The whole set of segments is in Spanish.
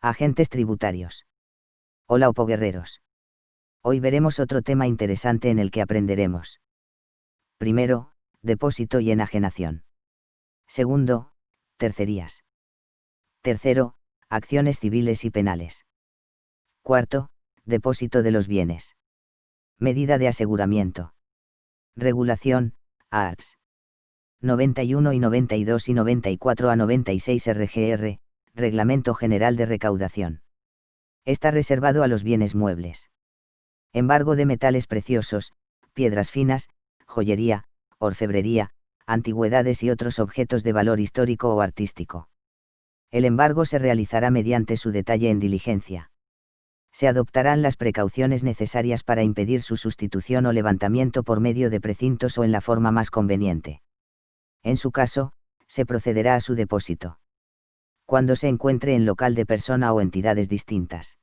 Agentes tributarios. Hola opoguerreros. Hoy veremos otro tema interesante en el que aprenderemos. Primero, depósito y enajenación. Segundo, tercerías. Tercero, acciones civiles y penales. Cuarto, depósito de los bienes. Medida de aseguramiento. Regulación, ARPS. 91 y 92 y 94 a 96 RGR, Reglamento General de Recaudación. Está reservado a los bienes muebles. Embargo de metales preciosos, piedras finas, joyería, orfebrería, antigüedades y otros objetos de valor histórico o artístico. El embargo se realizará mediante su detalle en diligencia. Se adoptarán las precauciones necesarias para impedir su sustitución o levantamiento por medio de precintos o en la forma más conveniente. En su caso, se procederá a su depósito. Cuando se encuentre en local de persona o entidades distintas,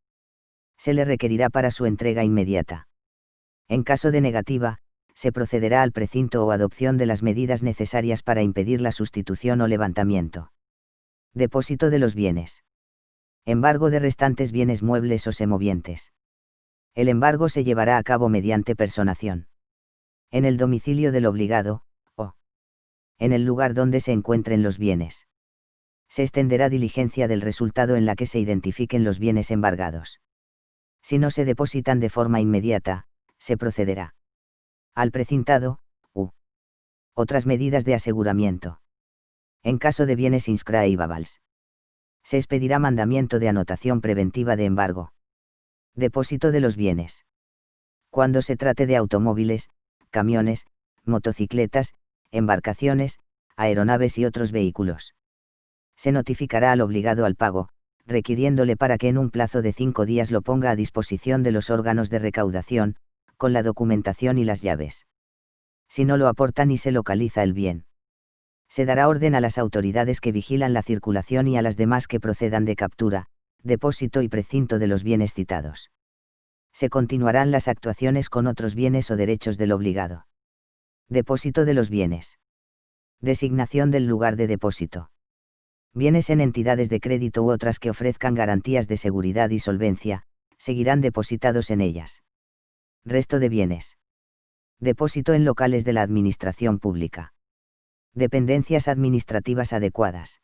se le requerirá para su entrega inmediata. En caso de negativa, se procederá al precinto o adopción de las medidas necesarias para impedir la sustitución o levantamiento. Depósito de los bienes. Embargo de restantes bienes muebles o semovientes. El embargo se llevará a cabo mediante personación. En el domicilio del obligado, o en el lugar donde se encuentren los bienes. Se extenderá diligencia del resultado en la que se identifiquen los bienes embargados. Si no se depositan de forma inmediata, se procederá al precintado, u otras medidas de aseguramiento. En caso de bienes inscribables, se expedirá mandamiento de anotación preventiva de embargo. Depósito de los bienes. Cuando se trate de automóviles, camiones, motocicletas, embarcaciones, aeronaves y otros vehículos, se notificará al obligado al pago, requiriéndole para que en un plazo de 5 días lo ponga a disposición de los órganos de recaudación, con la documentación y las llaves. Si no lo aporta ni se localiza el bien, se dará orden a las autoridades que vigilan la circulación y a las demás que procedan de captura, depósito y precinto de los bienes citados. Se continuarán las actuaciones con otros bienes o derechos del obligado. Depósito de los bienes. Designación del lugar de depósito. Bienes en entidades de crédito u otras que ofrezcan garantías de seguridad y solvencia, seguirán depositados en ellas. Resto de bienes. Depósito en locales de la administración pública. Dependencias administrativas adecuadas.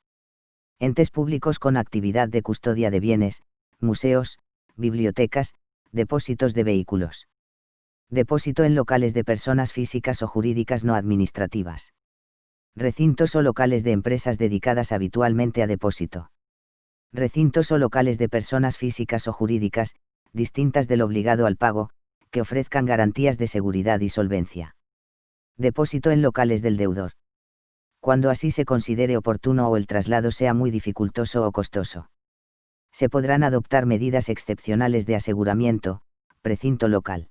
Entes públicos con actividad de custodia de bienes, museos, bibliotecas, depósitos de vehículos. Depósito en locales de personas físicas o jurídicas no administrativas. Recintos o locales de empresas dedicadas habitualmente a depósito. Recintos o locales de personas físicas o jurídicas, distintas del obligado al pago, que ofrezcan garantías de seguridad y solvencia. Depósito en locales del deudor. Cuando así se considere oportuno o el traslado sea muy dificultoso o costoso, se podrán adoptar medidas excepcionales de aseguramiento, precinto local.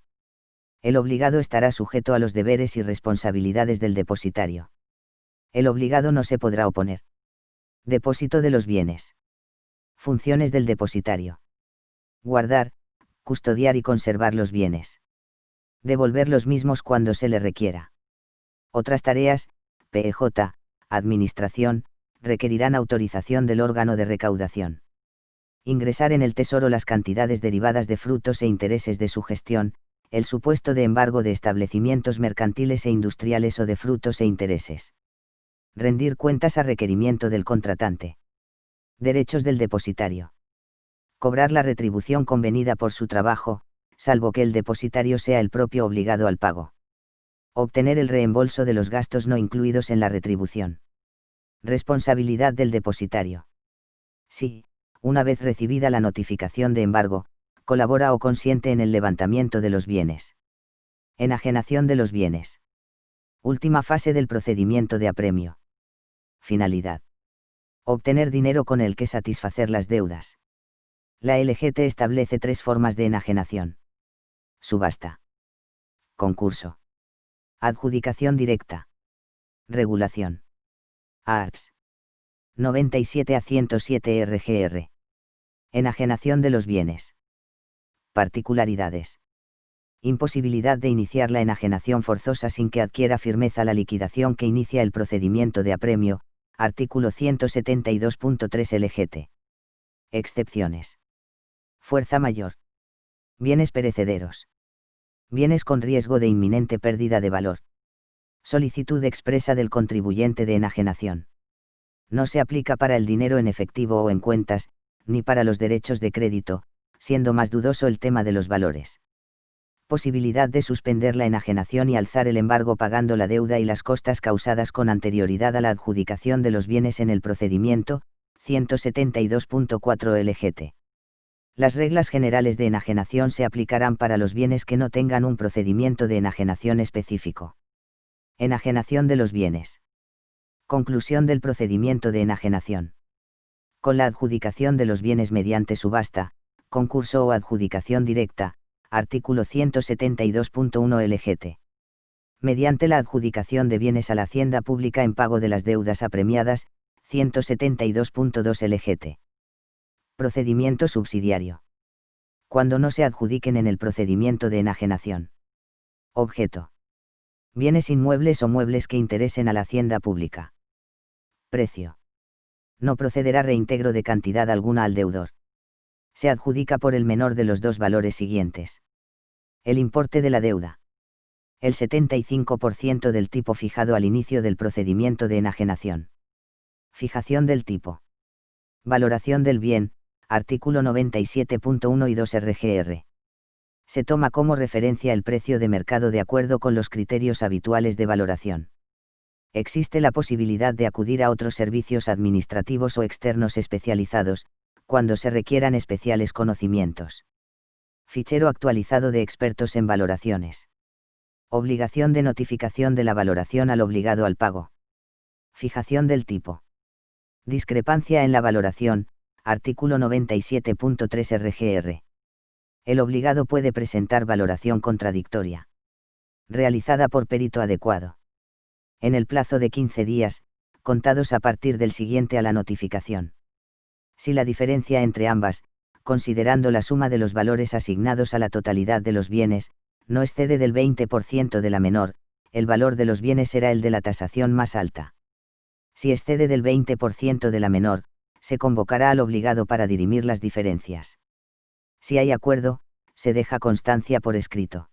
El obligado estará sujeto a los deberes y responsabilidades del depositario. El obligado no se podrá oponer. Depósito de los bienes. Funciones del depositario. Guardar, custodiar y conservar los bienes. Devolver los mismos cuando se le requiera. Otras tareas, PEJ, administración, requerirán autorización del órgano de recaudación. Ingresar en el Tesoro las cantidades derivadas de frutos e intereses de su gestión, el supuesto de embargo de establecimientos mercantiles e industriales o de frutos e intereses. Rendir cuentas a requerimiento del contratante. Derechos del depositario. Cobrar la retribución convenida por su trabajo, salvo que el depositario sea el propio obligado al pago. Obtener el reembolso de los gastos no incluidos en la retribución. Responsabilidad del depositario. Si, una vez recibida la notificación de embargo, colabora o consiente en el levantamiento de los bienes. Enajenación de los bienes. Última fase del procedimiento de apremio. Finalidad. Obtener dinero con el que satisfacer las deudas. La LGT establece 3 formas de enajenación. Subasta. Concurso. Adjudicación directa. Regulación. ARPS. 97 a 107 RGR. Enajenación de los bienes. Particularidades. Imposibilidad de iniciar la enajenación forzosa sin que adquiera firmeza la liquidación que inicia el procedimiento de apremio, artículo 172.3 LGT. Excepciones. Fuerza mayor. Bienes perecederos. Bienes con riesgo de inminente pérdida de valor. Solicitud expresa del contribuyente de enajenación. No se aplica para el dinero en efectivo o en cuentas, ni para los derechos de crédito, siendo más dudoso el tema de los valores. Posibilidad de suspender la enajenación y alzar el embargo pagando la deuda y las costas causadas con anterioridad a la adjudicación de los bienes en el procedimiento, 172.4 LGT. Las reglas generales de enajenación se aplicarán para los bienes que no tengan un procedimiento de enajenación específico. Enajenación de los bienes. Conclusión del procedimiento de enajenación. Con la adjudicación de los bienes mediante subasta, concurso o adjudicación directa, artículo 172.1 LGT. Mediante la adjudicación de bienes a la hacienda pública en pago de las deudas apremiadas, 172.2 LGT. Procedimiento subsidiario. Cuando no se adjudiquen en el procedimiento de enajenación. Objeto. Bienes inmuebles o muebles que interesen a la hacienda pública. Precio. No procederá reintegro de cantidad alguna al deudor. Se adjudica por el menor de los dos valores siguientes. El importe de la deuda. El 75% del tipo fijado al inicio del procedimiento de enajenación. Fijación del tipo. Valoración del bien, artículo 97.1 y 2 RGR. Se toma como referencia el precio de mercado de acuerdo con los criterios habituales de valoración. Existe la posibilidad de acudir a otros servicios administrativos o externos especializados, cuando se requieran especiales conocimientos. Fichero actualizado de expertos en valoraciones. Obligación de notificación de la valoración al obligado al pago. Fijación del tipo. Discrepancia en la valoración, artículo 97.3 RGR. El obligado puede presentar valoración contradictoria. Realizada por perito adecuado. En el plazo de 15 días, contados a partir del siguiente a la notificación. Si la diferencia entre ambas, considerando la suma de los valores asignados a la totalidad de los bienes, no excede del 20% de la menor, el valor de los bienes será el de la tasación más alta. Si excede del 20% de la menor, se convocará al obligado para dirimir las diferencias. Si hay acuerdo, se deja constancia por escrito.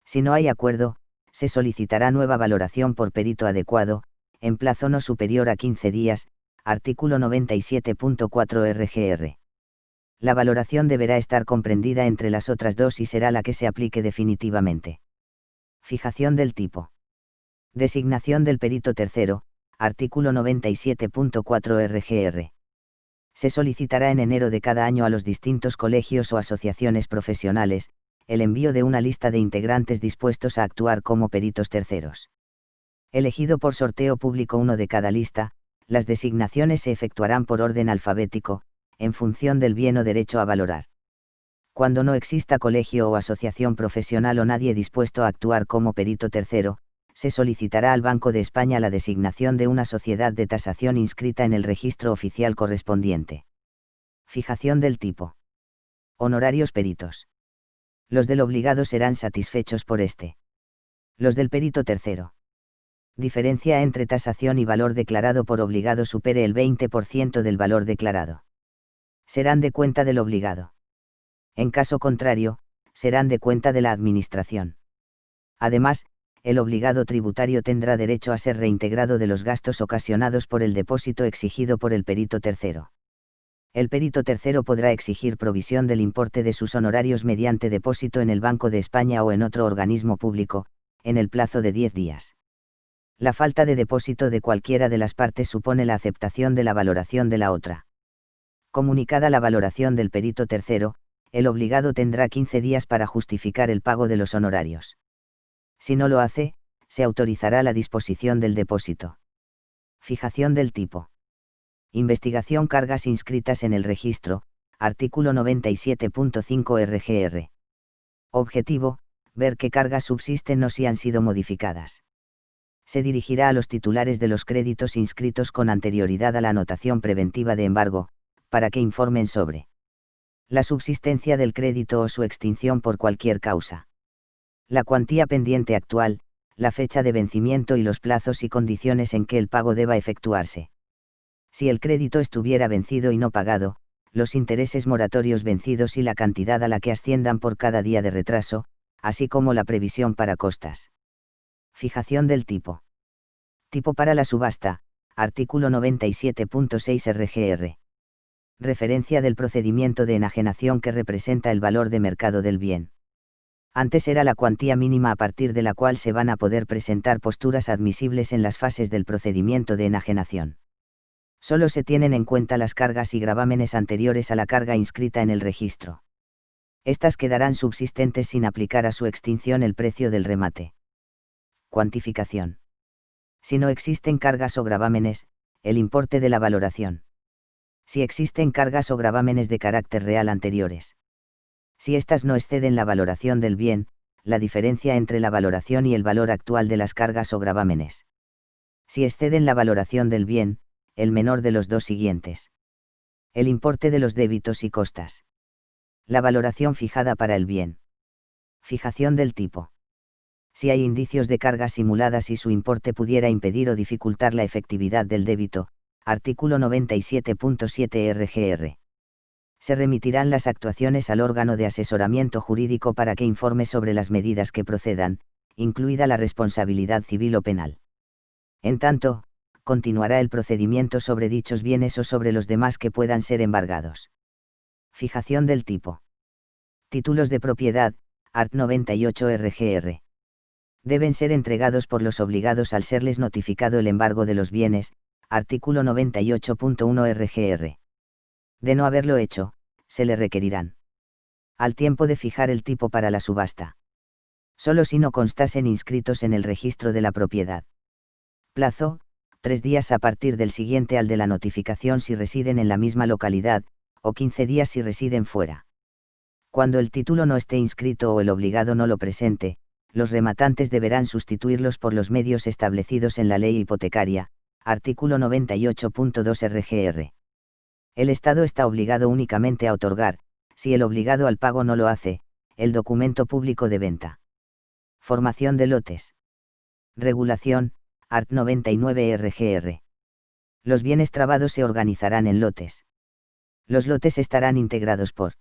Si no hay acuerdo, se solicitará nueva valoración por perito adecuado, en plazo no superior a 15 días, artículo 97.4 RGR. La valoración deberá estar comprendida entre las otras dos y será la que se aplique definitivamente. Fijación del tipo. Designación del perito tercero, artículo 97.4 RGR. Se solicitará en enero de cada año a los distintos colegios o asociaciones profesionales, el envío de una lista de integrantes dispuestos a actuar como peritos terceros. Elegido por sorteo público uno de cada lista, las designaciones se efectuarán por orden alfabético, en función del bien o derecho a valorar. Cuando no exista colegio o asociación profesional o nadie dispuesto a actuar como perito tercero, se solicitará al Banco de España la designación de una sociedad de tasación inscrita en el registro oficial correspondiente. Fijación del tipo. Honorarios peritos. Los del obligado serán satisfechos por este. Los del perito tercero. Diferencia entre tasación y valor declarado por obligado supere el 20% del valor declarado. Serán de cuenta del obligado. En caso contrario, serán de cuenta de la Administración. Además, el obligado tributario tendrá derecho a ser reintegrado de los gastos ocasionados por el depósito exigido por el perito tercero. El perito tercero podrá exigir provisión del importe de sus honorarios mediante depósito en el Banco de España o en otro organismo público, en el plazo de 10 días. La falta de depósito de cualquiera de las partes supone la aceptación de la valoración de la otra. Comunicada la valoración del perito tercero, el obligado tendrá 15 días para justificar el pago de los honorarios. Si no lo hace, se autorizará la disposición del depósito. Fijación del tipo. Investigación cargas inscritas en el registro, artículo 97.5 RGR. Objetivo, ver qué cargas subsisten o si han sido modificadas. Se dirigirá a los titulares de los créditos inscritos con anterioridad a la anotación preventiva de embargo, para que informen sobre la subsistencia del crédito o su extinción por cualquier causa. La cuantía pendiente actual, la fecha de vencimiento y los plazos y condiciones en que el pago deba efectuarse. Si el crédito estuviera vencido y no pagado, los intereses moratorios vencidos y la cantidad a la que asciendan por cada día de retraso, así como la previsión para costas. Fijación del tipo. Tipo para la subasta, artículo 97.6 RGR. Referencia del procedimiento de enajenación que representa el valor de mercado del bien. Antes era la cuantía mínima a partir de la cual se van a poder presentar posturas admisibles en las fases del procedimiento de enajenación. Solo se tienen en cuenta las cargas y gravámenes anteriores a la carga inscrita en el registro. Estas quedarán subsistentes sin aplicar a su extinción el precio del remate. Cuantificación. Si no existen cargas o gravámenes, el importe de la valoración. Si existen cargas o gravámenes de carácter real anteriores. Si éstas no exceden la valoración del bien, la diferencia entre la valoración y el valor actual de las cargas o gravámenes. Si exceden la valoración del bien, el menor de los dos siguientes. El importe de los débitos y costas. La valoración fijada para el bien. Fijación del tipo. Si hay indicios de cargas simuladas y su importe pudiera impedir o dificultar la efectividad del débito, artículo 97.7 RGR. Se remitirán las actuaciones al órgano de asesoramiento jurídico para que informe sobre las medidas que procedan, incluida la responsabilidad civil o penal. En tanto, continuará el procedimiento sobre dichos bienes o sobre los demás que puedan ser embargados. Fijación del tipo. Títulos de propiedad, art. 98 RGR. Deben ser entregados por los obligados al serles notificado el embargo de los bienes, artículo 98.1 RGR. De no haberlo hecho, se le requerirán. Al tiempo de fijar el tipo para la subasta. Solo si no constasen inscritos en el registro de la propiedad. Plazo, 3 días a partir del siguiente al de la notificación si residen en la misma localidad, o 15 días si residen fuera. Cuando el título no esté inscrito o el obligado no lo presente, los rematantes deberán sustituirlos por los medios establecidos en la ley hipotecaria, artículo 98.2 RGR. El Estado está obligado únicamente a otorgar, si el obligado al pago no lo hace, el documento público de venta. Formación de lotes. Regulación, art. 99 RGR. Los bienes trabados se organizarán en lotes. Los lotes estarán integrados por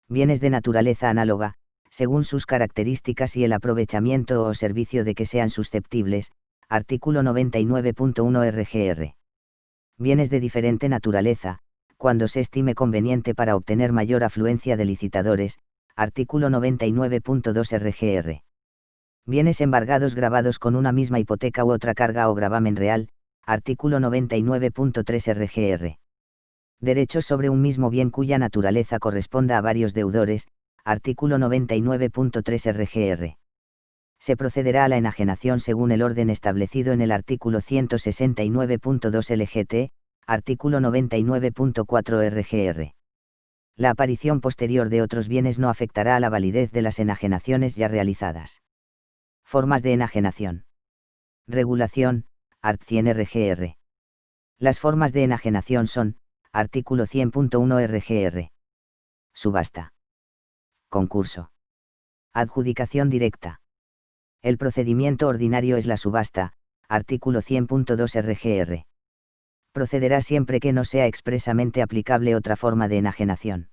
bienes de naturaleza análoga, según sus características y el aprovechamiento o servicio de que sean susceptibles, artículo 99.1 RGR. Bienes de diferente naturaleza, cuando se estime conveniente para obtener mayor afluencia de licitadores, artículo 99.2 RGR. Bienes embargados gravados con una misma hipoteca u otra carga o gravamen real, artículo 99.3 RGR. Derechos sobre un mismo bien cuya naturaleza corresponda a varios deudores, artículo 99.3 RGR. Se procederá a la enajenación según el orden establecido en el artículo 169.2 LGT, artículo 99.4 RGR. La aparición posterior de otros bienes no afectará a la validez de las enajenaciones ya realizadas. Formas de enajenación. Regulación, art. 100 RGR. Las formas de enajenación son, artículo 100.1 RGR. Subasta. Concurso. Adjudicación directa. El procedimiento ordinario es la subasta, artículo 100.2 RGR. Procederá siempre que no sea expresamente aplicable otra forma de enajenación.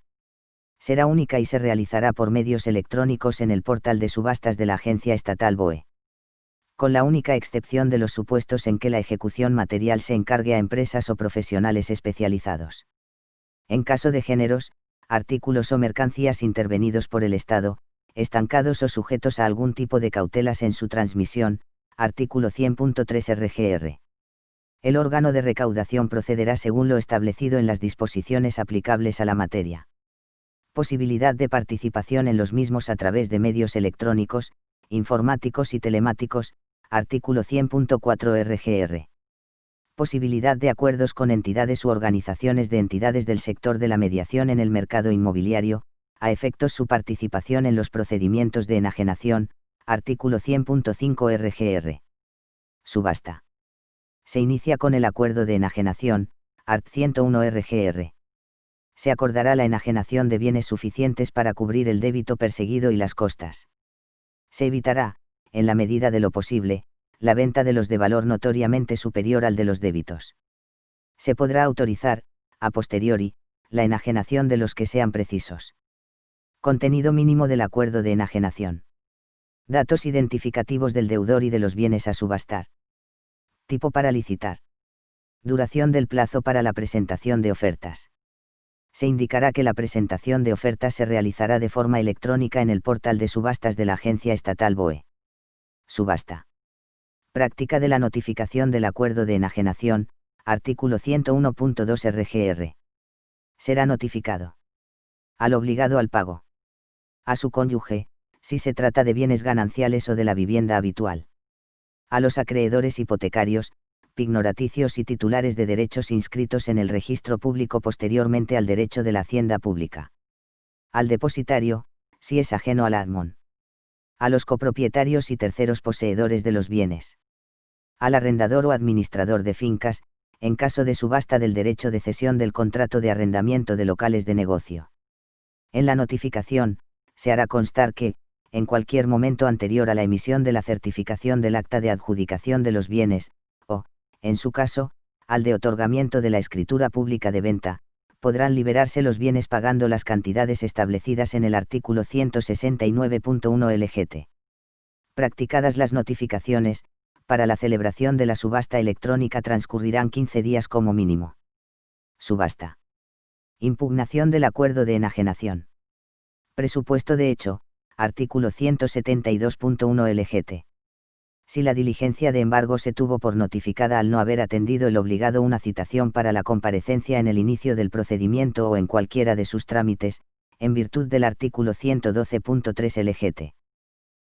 Será única y se realizará por medios electrónicos en el portal de subastas de la Agencia Estatal BOE. Con la única excepción de los supuestos en que la ejecución material se encargue a empresas o profesionales especializados. En caso de géneros, artículos o mercancías intervenidos por el Estado, estancados o sujetos a algún tipo de cautelas en su transmisión, artículo 100.3 RGR. El órgano de recaudación procederá según lo establecido en las disposiciones aplicables a la materia. Posibilidad de participación en los mismos a través de medios electrónicos, informáticos y telemáticos, artículo 100.4 RGR. Posibilidad de acuerdos con entidades u organizaciones de entidades del sector de la mediación en el mercado inmobiliario, a efectos su participación en los procedimientos de enajenación, artículo 100.5 RGR. Subasta. Se inicia con el acuerdo de enajenación, art. 101 RGR. Se acordará la enajenación de bienes suficientes para cubrir el débito perseguido y las costas. Se evitará, en la medida de lo posible, la venta de los de valor notoriamente superior al de los débitos. Se podrá autorizar, a posteriori, la enajenación de los que sean precisos. Contenido mínimo del acuerdo de enajenación. Datos identificativos del deudor y de los bienes a subastar. Tipo para licitar. Duración del plazo para la presentación de ofertas. Se indicará que la presentación de ofertas se realizará de forma electrónica en el portal de subastas de la Agencia Estatal BOE. Subasta. Práctica de la notificación del acuerdo de enajenación, artículo 101.2 RGR. Será notificado al obligado al pago, a su cónyuge, si se trata de bienes gananciales o de la vivienda habitual, a los acreedores hipotecarios, pignoraticios y titulares de derechos inscritos en el registro público posteriormente al derecho de la hacienda pública, al depositario, si es ajeno a la admon, a los copropietarios y terceros poseedores de los bienes, al arrendador o administrador de fincas, en caso de subasta del derecho de cesión del contrato de arrendamiento de locales de negocio. En la notificación, se hará constar que, en cualquier momento anterior a la emisión de la certificación del acta de adjudicación de los bienes, o, en su caso, al de otorgamiento de la escritura pública de venta, podrán liberarse los bienes pagando las cantidades establecidas en el artículo 169.1 LGT. Practicadas las notificaciones, para la celebración de la subasta electrónica transcurrirán 15 días como mínimo. Subasta. Impugnación del acuerdo de enajenación. Presupuesto de hecho, artículo 172.1 LGT. Si la diligencia de embargo se tuvo por notificada al no haber atendido el obligado una citación para la comparecencia en el inicio del procedimiento o en cualquiera de sus trámites, en virtud del artículo 112.3 LGT.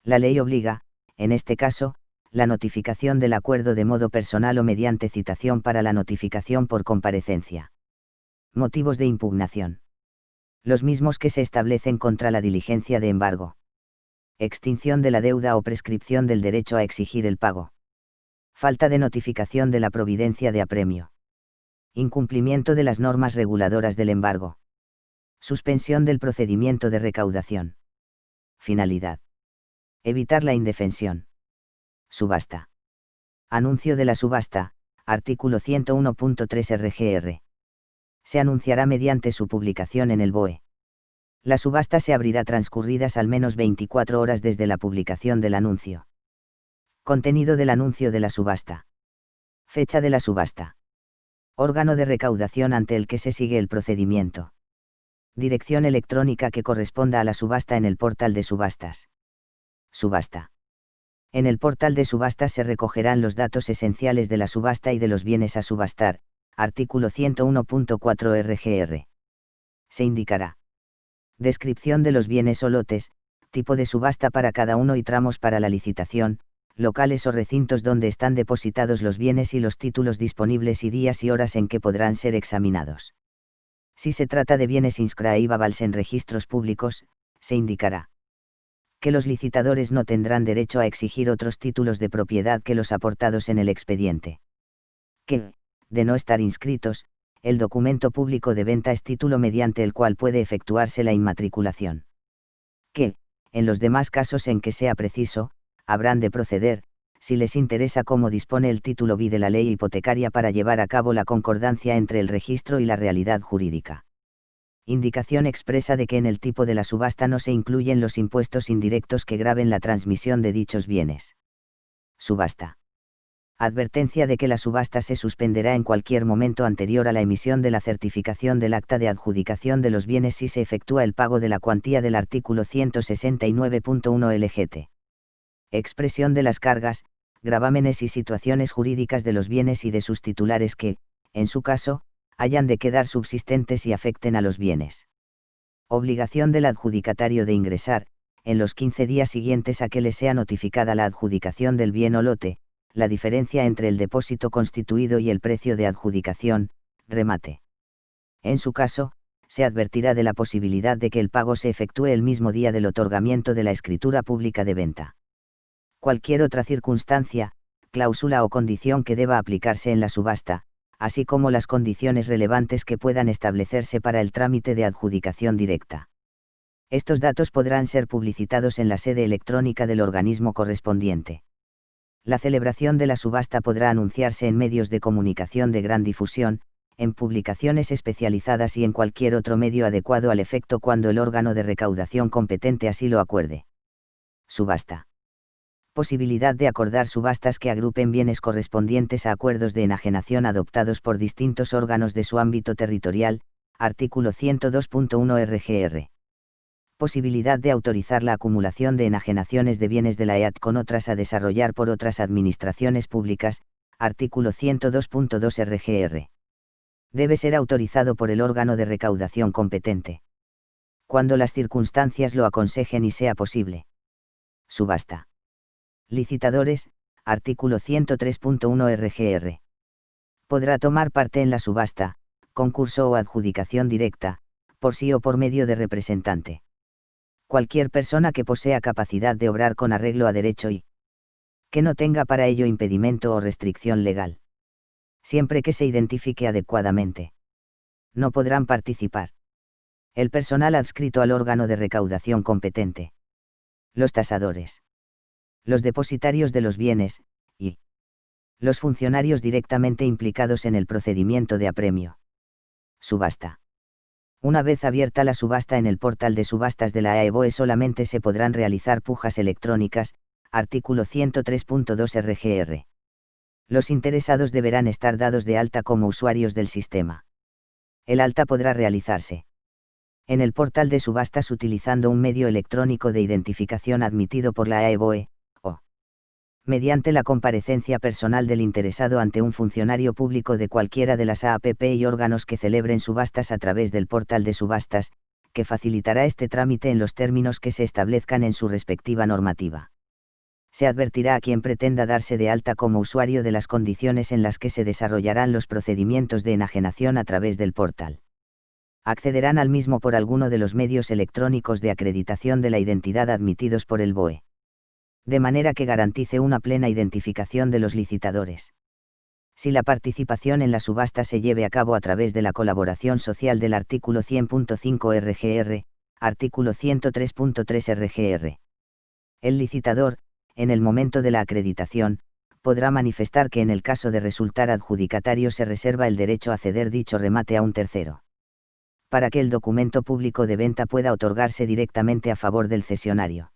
La ley obliga, en este caso, la notificación del acuerdo de modo personal o mediante citación para la notificación por comparecencia. Motivos de impugnación. Los mismos que se establecen contra la diligencia de embargo. Extinción de la deuda o prescripción del derecho a exigir el pago. Falta de notificación de la providencia de apremio. Incumplimiento de las normas reguladoras del embargo. Suspensión del procedimiento de recaudación. Finalidad. Evitar la indefensión. Subasta. Anuncio de la subasta, artículo 101.3 RGR. Se anunciará mediante su publicación en el BOE. La subasta se abrirá transcurridas al menos 24 horas desde la publicación del anuncio. Contenido del anuncio de la subasta. Fecha de la subasta. Órgano de recaudación ante el que se sigue el procedimiento. Dirección electrónica que corresponda a la subasta en el portal de subastas. Subasta. En el portal de subastas se recogerán los datos esenciales de la subasta y de los bienes a subastar, artículo 101.4 RGR. Se indicará. Descripción de los bienes o lotes, tipo de subasta para cada uno y tramos para la licitación, locales o recintos donde están depositados los bienes y los títulos disponibles y días y horas en que podrán ser examinados. Si se trata de bienes inscribables en registros públicos, se indicará que los licitadores no tendrán derecho a exigir otros títulos de propiedad que los aportados en el expediente. Que, de no estar inscritos, el documento público de venta es título mediante el cual puede efectuarse la inmatriculación. Que, en los demás casos en que sea preciso, habrán de proceder, si les interesa cómo dispone el título B de la ley hipotecaria para llevar a cabo la concordancia entre el registro y la realidad jurídica. Indicación expresa de que en el tipo de la subasta no se incluyen los impuestos indirectos que graven la transmisión de dichos bienes. Subasta. Advertencia de que la subasta se suspenderá en cualquier momento anterior a la emisión de la certificación del acta de adjudicación de los bienes si se efectúa el pago de la cuantía del artículo 169.1 LGT. Expresión de las cargas, gravámenes y situaciones jurídicas de los bienes y de sus titulares que, en su caso, hayan de quedar subsistentes y afecten a los bienes. Obligación del adjudicatario de ingresar, en los 15 días siguientes a que le sea notificada la adjudicación del bien o lote, la diferencia entre el depósito constituido y el precio de adjudicación, remate. En su caso, se advertirá de la posibilidad de que el pago se efectúe el mismo día del otorgamiento de la escritura pública de venta. Cualquier otra circunstancia, cláusula o condición que deba aplicarse en la subasta, así como las condiciones relevantes que puedan establecerse para el trámite de adjudicación directa. Estos datos podrán ser publicitados en la sede electrónica del organismo correspondiente. La celebración de la subasta podrá anunciarse en medios de comunicación de gran difusión, en publicaciones especializadas y en cualquier otro medio adecuado al efecto cuando el órgano de recaudación competente así lo acuerde. Subasta. Posibilidad de acordar subastas que agrupen bienes correspondientes a acuerdos de enajenación adoptados por distintos órganos de su ámbito territorial, artículo 102.1 RGR. Posibilidad de autorizar la acumulación de enajenaciones de bienes de la EAT con otras a desarrollar por otras administraciones públicas, artículo 102.2 RGR. Debe ser autorizado por el órgano de recaudación competente. Cuando las circunstancias lo aconsejen y sea posible. Subasta. Licitadores, artículo 103.1 RGR. Podrá tomar parte en la subasta, concurso o adjudicación directa, por sí o por medio de representante. Cualquier persona que posea capacidad de obrar con arreglo a derecho y que no tenga para ello impedimento o restricción legal. Siempre que se identifique adecuadamente. No podrán participar. El personal adscrito al órgano de recaudación competente. Los tasadores. Los depositarios de los bienes, y los funcionarios directamente implicados en el procedimiento de apremio. Subasta. Una vez abierta la subasta en el portal de subastas de la AEBOE solamente se podrán realizar pujas electrónicas, artículo 103.2 RGR. Los interesados deberán estar dados de alta como usuarios del sistema. El alta podrá realizarse en el portal de subastas utilizando un medio electrónico de identificación admitido por la AEBOE, o mediante la comparecencia personal del interesado ante un funcionario público de cualquiera de las AAPP y órganos que celebren subastas a través del portal de subastas, que facilitará este trámite en los términos que se establezcan en su respectiva normativa. Se advertirá a quien pretenda darse de alta como usuario de las condiciones en las que se desarrollarán los procedimientos de enajenación a través del portal. Accederán al mismo por alguno de los medios electrónicos de acreditación de la identidad admitidos por el BOE. De manera que garantice una plena identificación de los licitadores. Si la participación en la subasta se lleve a cabo a través de la colaboración social del artículo 100.5 RGR, artículo 103.3 RGR. El licitador, en el momento de la acreditación, podrá manifestar que en el caso de resultar adjudicatario se reserva el derecho a ceder dicho remate a un tercero. Para que el documento público de venta pueda otorgarse directamente a favor del cesionario.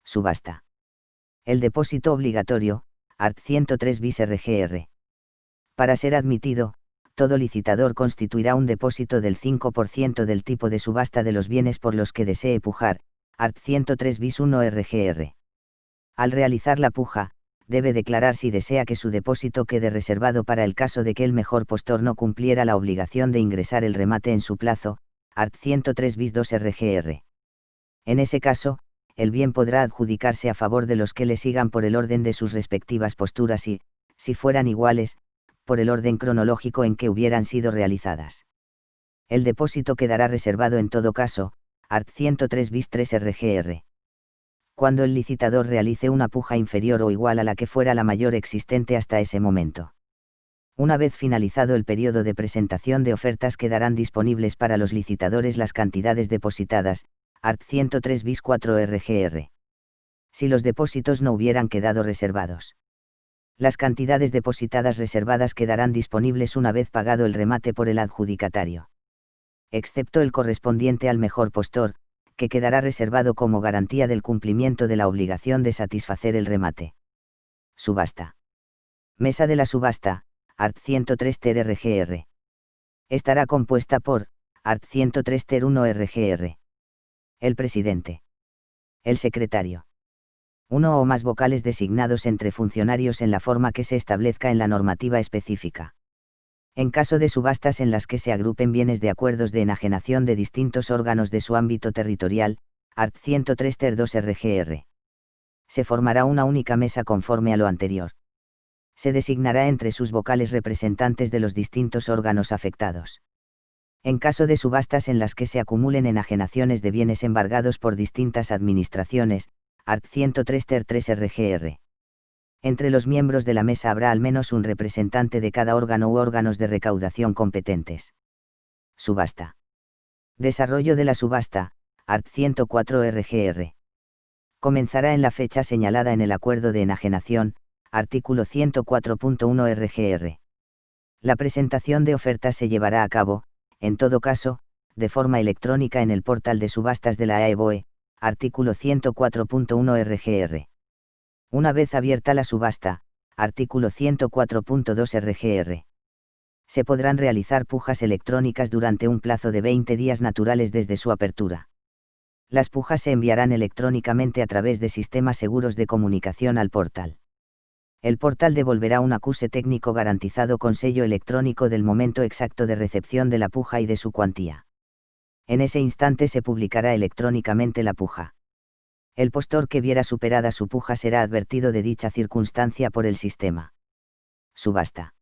Subasta. El depósito obligatorio, art. 103 bis RGR. Para ser admitido, todo licitador constituirá un depósito del 5% del tipo de subasta de los bienes por los que desee pujar, art. 103 bis 1 RGR. Al realizar la puja, debe declarar si desea que su depósito quede reservado para el caso de que el mejor postor no cumpliera la obligación de ingresar el remate en su plazo, art. 103 bis 2 RGR. En ese caso, el bien podrá adjudicarse a favor de los que le sigan por el orden de sus respectivas posturas y, si fueran iguales, por el orden cronológico en que hubieran sido realizadas. El depósito quedará reservado en todo caso, art. 103 bis 3 RGR. Cuando el licitador realice una puja inferior o igual a la que fuera la mayor existente hasta ese momento. Una vez finalizado el periodo de presentación de ofertas quedarán disponibles para los licitadores las cantidades depositadas, art. 103 bis 4 RGR. Si los depósitos no hubieran quedado reservados. Las cantidades depositadas reservadas quedarán disponibles una vez pagado el remate por el adjudicatario. Excepto el correspondiente al mejor postor, que quedará reservado como garantía del cumplimiento de la obligación de satisfacer el remate. Subasta. Mesa de la subasta, art. 103 ter RGR. Estará compuesta por, art. 103 ter 1 RGR. El presidente. El secretario. Uno o más vocales designados entre funcionarios en la forma que se establezca en la normativa específica. En caso de subastas en las que se agrupen bienes de acuerdos de enajenación de distintos órganos de su ámbito territorial, art. 103 ter 2 RGR. Se formará una única mesa conforme a lo anterior. Se designará entre sus vocales representantes de los distintos órganos afectados. En caso de subastas en las que se acumulen enajenaciones de bienes embargados por distintas administraciones, art. 103 ter 3 RGR. Entre los miembros de la mesa habrá al menos un representante de cada órgano u órganos de recaudación competentes. Subasta. Desarrollo de la subasta, art. 104 RGR. Comenzará en la fecha señalada en el acuerdo de enajenación, artículo 104.1 RGR. La presentación de ofertas se llevará a cabo, en todo caso, de forma electrónica en el portal de subastas de la AEBOE, artículo 104.1 RGR. Una vez abierta la subasta, artículo 104.2 RGR. Se podrán realizar pujas electrónicas durante un plazo de 20 días naturales desde su apertura. Las pujas se enviarán electrónicamente a través de sistemas seguros de comunicación al portal. El portal devolverá un acuse técnico garantizado con sello electrónico del momento exacto de recepción de la puja y de su cuantía. En ese instante se publicará electrónicamente la puja. El postor que viera superada su puja será advertido de dicha circunstancia por el sistema. Subasta.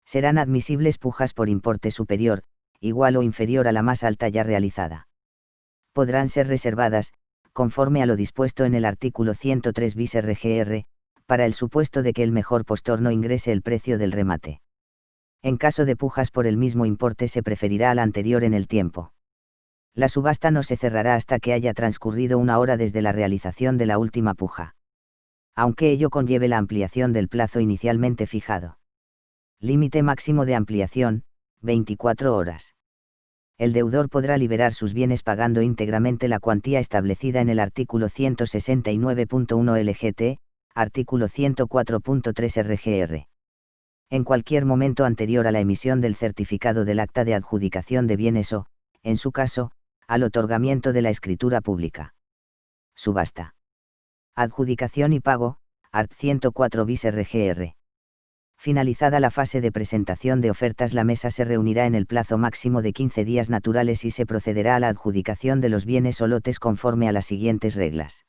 Serán admisibles pujas por importe superior, igual o inferior a la más alta ya realizada. Podrán ser reservadas, conforme a lo dispuesto en el artículo 103 bis RGR, para el supuesto de que el mejor postor no ingrese el precio del remate. En caso de pujas por el mismo importe se preferirá a la anterior en el tiempo. La subasta no se cerrará hasta que haya transcurrido una hora desde la realización de la última puja. Aunque ello conlleve la ampliación del plazo inicialmente fijado. Límite máximo de ampliación, 24 horas. El deudor podrá liberar sus bienes pagando íntegramente la cuantía establecida en el artículo 169.1 LGT, artículo 104.3 RGR. En cualquier momento anterior a la emisión del certificado del acta de adjudicación de bienes o, en su caso, al otorgamiento de la escritura pública. Subasta. Adjudicación y pago, art. 104 bis RGR. Finalizada la fase de presentación de ofertas, la mesa se reunirá en el plazo máximo de 15 días naturales y se procederá a la adjudicación de los bienes o lotes conforme a las siguientes reglas.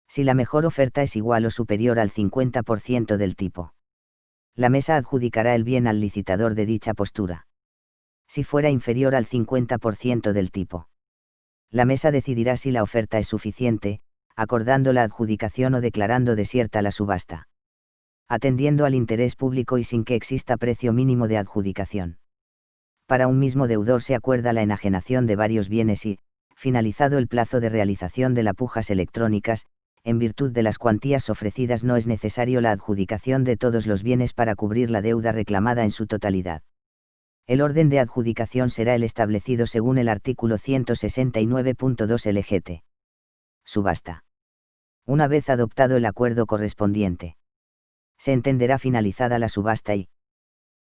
Si la mejor oferta es igual o superior al 50% del tipo, la mesa adjudicará el bien al licitador de dicha postura. Si fuera inferior al 50% del tipo, la mesa decidirá si la oferta es suficiente, acordando la adjudicación o declarando desierta la subasta. Atendiendo al interés público y sin que exista precio mínimo de adjudicación. Para un mismo deudor se acuerda la enajenación de varios bienes y, finalizado el plazo de realización de las pujas electrónicas, en virtud de las cuantías ofrecidas no es necesario la adjudicación de todos los bienes para cubrir la deuda reclamada en su totalidad. El orden de adjudicación será el establecido según el artículo 169.2 LGT. Subasta. Una vez adoptado el acuerdo correspondiente, se entenderá finalizada la subasta y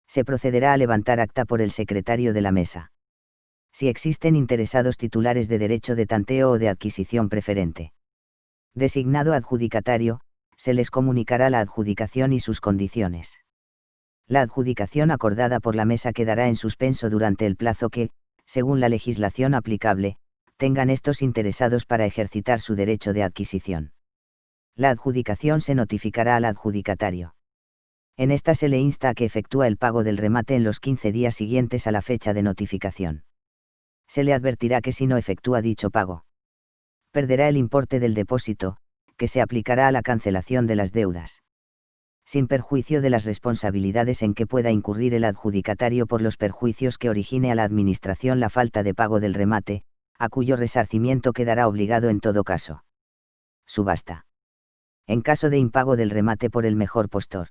se procederá a levantar acta por el secretario de la mesa. Si existen interesados titulares de derecho de tanteo o de adquisición preferente, designado adjudicatario, se les comunicará la adjudicación y sus condiciones. La adjudicación acordada por la mesa quedará en suspenso durante el plazo que, según la legislación aplicable, tengan estos interesados para ejercitar su derecho de adquisición. La adjudicación se notificará al adjudicatario. En esta se le insta a que efectúe el pago del remate en los 15 días siguientes a la fecha de notificación. Se le advertirá que si no efectúa dicho pago, perderá el importe del depósito, que se aplicará a la cancelación de las deudas. Sin perjuicio de las responsabilidades en que pueda incurrir el adjudicatario por los perjuicios que origine a la Administración la falta de pago del remate, a cuyo resarcimiento quedará obligado en todo caso. Subasta. En caso de impago del remate por el mejor postor.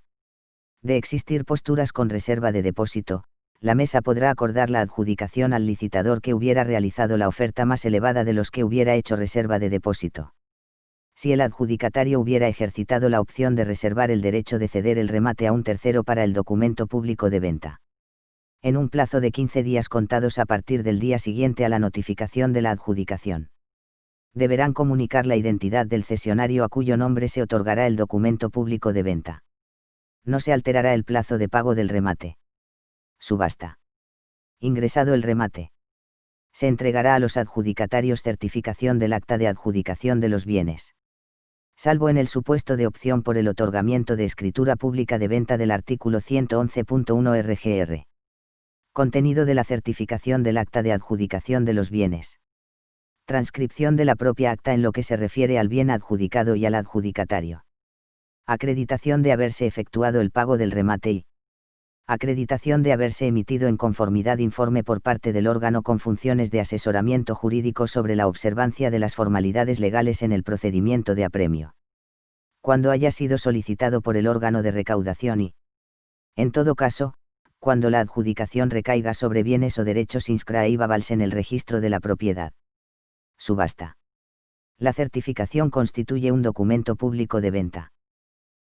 De existir posturas con reserva de depósito, la mesa podrá acordar la adjudicación al licitador que hubiera realizado la oferta más elevada de los que hubiera hecho reserva de depósito. Si el adjudicatario hubiera ejercitado la opción de reservar el derecho de ceder el remate a un tercero para el documento público de venta. En un plazo de 15 días contados a partir del día siguiente a la notificación de la adjudicación. Deberán comunicar la identidad del cesionario a cuyo nombre se otorgará el documento público de venta. No se alterará el plazo de pago del remate. Subasta. Ingresado el remate, se entregará a los adjudicatarios certificación del acta de adjudicación de los bienes. Salvo en el supuesto de opción por el otorgamiento de escritura pública de venta del artículo 111.1 RGR. Contenido de la certificación del acta de adjudicación de los bienes. Transcripción de la propia acta en lo que se refiere al bien adjudicado y al adjudicatario. Acreditación de haberse efectuado el pago del remate y acreditación de haberse emitido en conformidad informe por parte del órgano con funciones de asesoramiento jurídico sobre la observancia de las formalidades legales en el procedimiento de apremio. Cuando haya sido solicitado por el órgano de recaudación y, en todo caso, cuando la adjudicación recaiga sobre bienes o derechos inscritos en el registro de la propiedad. Subasta. La certificación constituye un documento público de venta.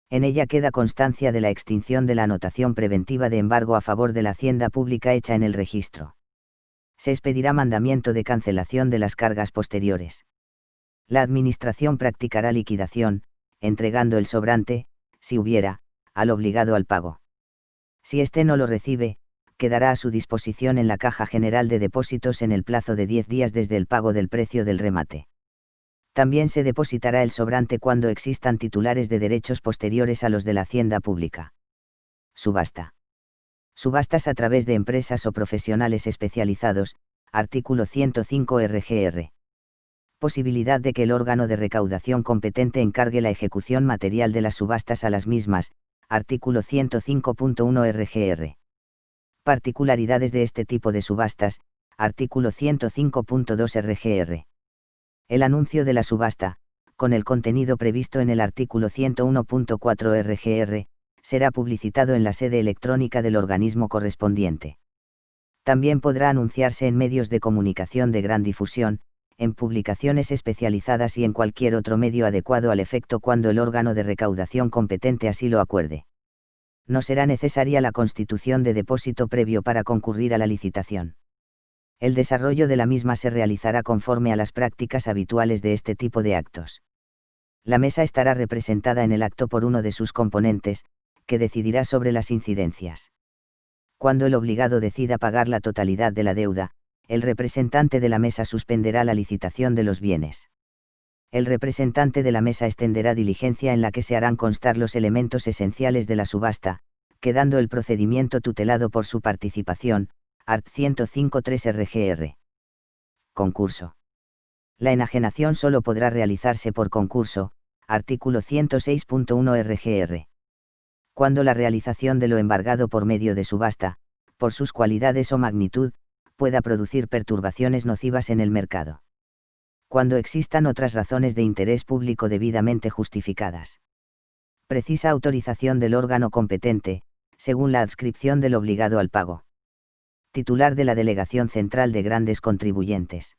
En ella queda constancia de la extinción de la anotación preventiva de embargo a favor de la hacienda pública hecha en el registro. Se expedirá mandamiento de cancelación de las cargas posteriores. La Administración practicará liquidación, entregando el sobrante, si hubiera, al obligado al pago. Si éste no lo recibe, quedará a su disposición en la Caja General de Depósitos en el plazo de 10 días desde el pago del precio del remate. También se depositará el sobrante cuando existan titulares de derechos posteriores a los de la hacienda pública. Subasta. Subastas a través de empresas o profesionales especializados, artículo 105 RGR. Posibilidad de que el órgano de recaudación competente encargue la ejecución material de las subastas a las mismas, artículo 105.1 RGR. Particularidades de este tipo de subastas, artículo 105.2 RGR. El anuncio de la subasta, con el contenido previsto en el artículo 101.4 RGR, será publicitado en la sede electrónica del organismo correspondiente. También podrá anunciarse en medios de comunicación de gran difusión, en publicaciones especializadas y en cualquier otro medio adecuado al efecto cuando el órgano de recaudación competente así lo acuerde. No será necesaria la constitución de depósito previo para concurrir a la licitación. El desarrollo de la misma se realizará conforme a las prácticas habituales de este tipo de actos. La mesa estará representada en el acto por uno de sus componentes, que decidirá sobre las incidencias. Cuando el obligado decida pagar la totalidad de la deuda, el representante de la mesa suspenderá la licitación de los bienes. El representante de la mesa extenderá diligencia en la que se harán constar los elementos esenciales de la subasta, quedando el procedimiento tutelado por su participación, art. 105.3 RGR. Concurso. La enajenación solo podrá realizarse por concurso, artículo 106.1 RGR. Cuando la realización de lo embargado por medio de subasta, por sus cualidades o magnitud, pueda producir perturbaciones nocivas en el mercado. Cuando existan otras razones de interés público debidamente justificadas. Precisa autorización del órgano competente, según la adscripción del obligado al pago. Titular de la Delegación Central de Grandes Contribuyentes.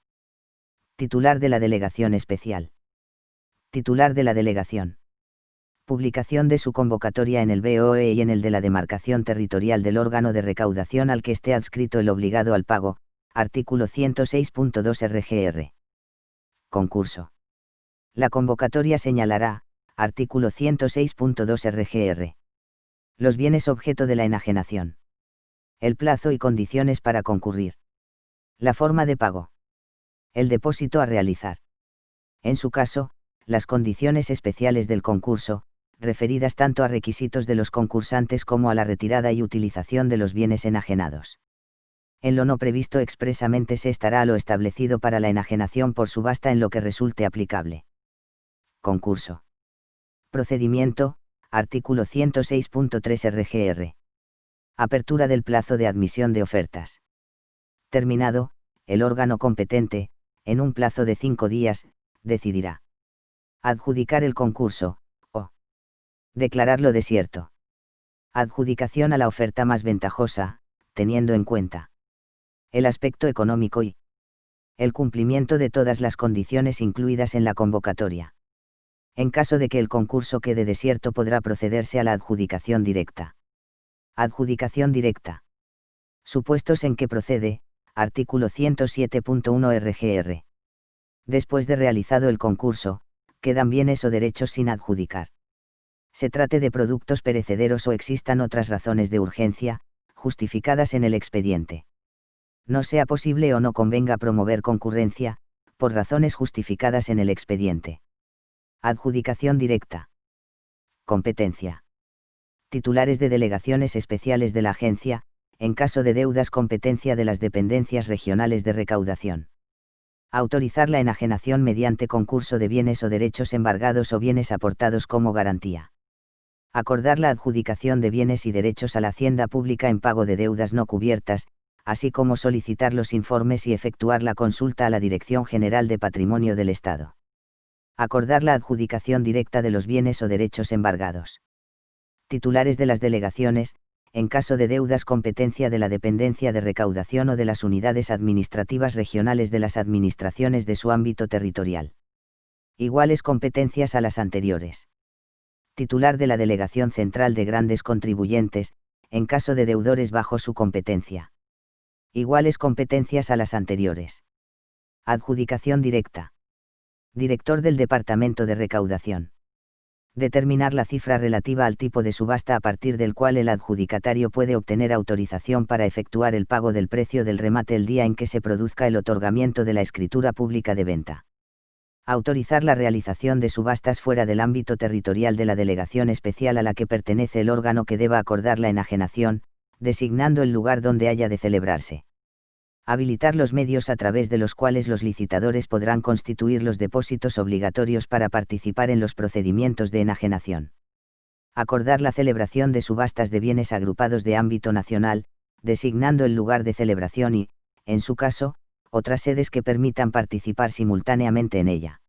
Titular de la Delegación Especial. Titular de la Delegación. Publicación de su convocatoria en el BOE y en el de la demarcación territorial del órgano de recaudación al que esté adscrito el obligado al pago, artículo 106.2 RGR. Concurso. La convocatoria señalará, artículo 106.2 RGR. Los bienes objeto de la enajenación. El plazo y condiciones para concurrir. La forma de pago. El depósito a realizar. En su caso, las condiciones especiales del concurso, referidas tanto a requisitos de los concursantes como a la retirada y utilización de los bienes enajenados. En lo no previsto expresamente se estará a lo establecido para la enajenación por subasta en lo que resulte aplicable. Concurso. Procedimiento, artículo 106.3 RGR. Apertura del plazo de admisión de ofertas. Terminado, el órgano competente, en un plazo de 5 días, decidirá adjudicar el concurso, o declararlo desierto. Adjudicación a la oferta más ventajosa, teniendo en cuenta el aspecto económico y el cumplimiento de todas las condiciones incluidas en la convocatoria. En caso de que el concurso quede desierto podrá procederse a la adjudicación directa. Adjudicación directa. Supuestos en que procede, artículo 107.1 RGR. Después de realizado el concurso, quedan bienes o derechos sin adjudicar. Se trate de productos perecederos o existan otras razones de urgencia, justificadas en el expediente. No sea posible o no convenga promover concurrencia, por razones justificadas en el expediente. Adjudicación directa. Competencia. Titulares de delegaciones especiales de la agencia, en caso de deudas competencia de las dependencias regionales de recaudación. Autorizar la enajenación mediante concurso de bienes o derechos embargados o bienes aportados como garantía. Acordar la adjudicación de bienes y derechos a la hacienda pública en pago de deudas no cubiertas, así como solicitar los informes y efectuar la consulta a la Dirección General de Patrimonio del Estado. Acordar la adjudicación directa de los bienes o derechos embargados. Titulares de las delegaciones, en caso de deudas competencia de la dependencia de recaudación o de las unidades administrativas regionales de las administraciones de su ámbito territorial. Iguales competencias a las anteriores. Titular de la Delegación Central de Grandes Contribuyentes, en caso de deudores bajo su competencia. Iguales competencias a las anteriores. Adjudicación directa. Director del Departamento de Recaudación. Determinar la cifra relativa al tipo de subasta a partir del cual el adjudicatario puede obtener autorización para efectuar el pago del precio del remate el día en que se produzca el otorgamiento de la escritura pública de venta. Autorizar la realización de subastas fuera del ámbito territorial de la delegación especial a la que pertenece el órgano que deba acordar la enajenación, designando el lugar donde haya de celebrarse. Habilitar los medios a través de los cuales los licitadores podrán constituir los depósitos obligatorios para participar en los procedimientos de enajenación. Acordar la celebración de subastas de bienes agrupados de ámbito nacional, designando el lugar de celebración y, en su caso, otras sedes que permitan participar simultáneamente en ella.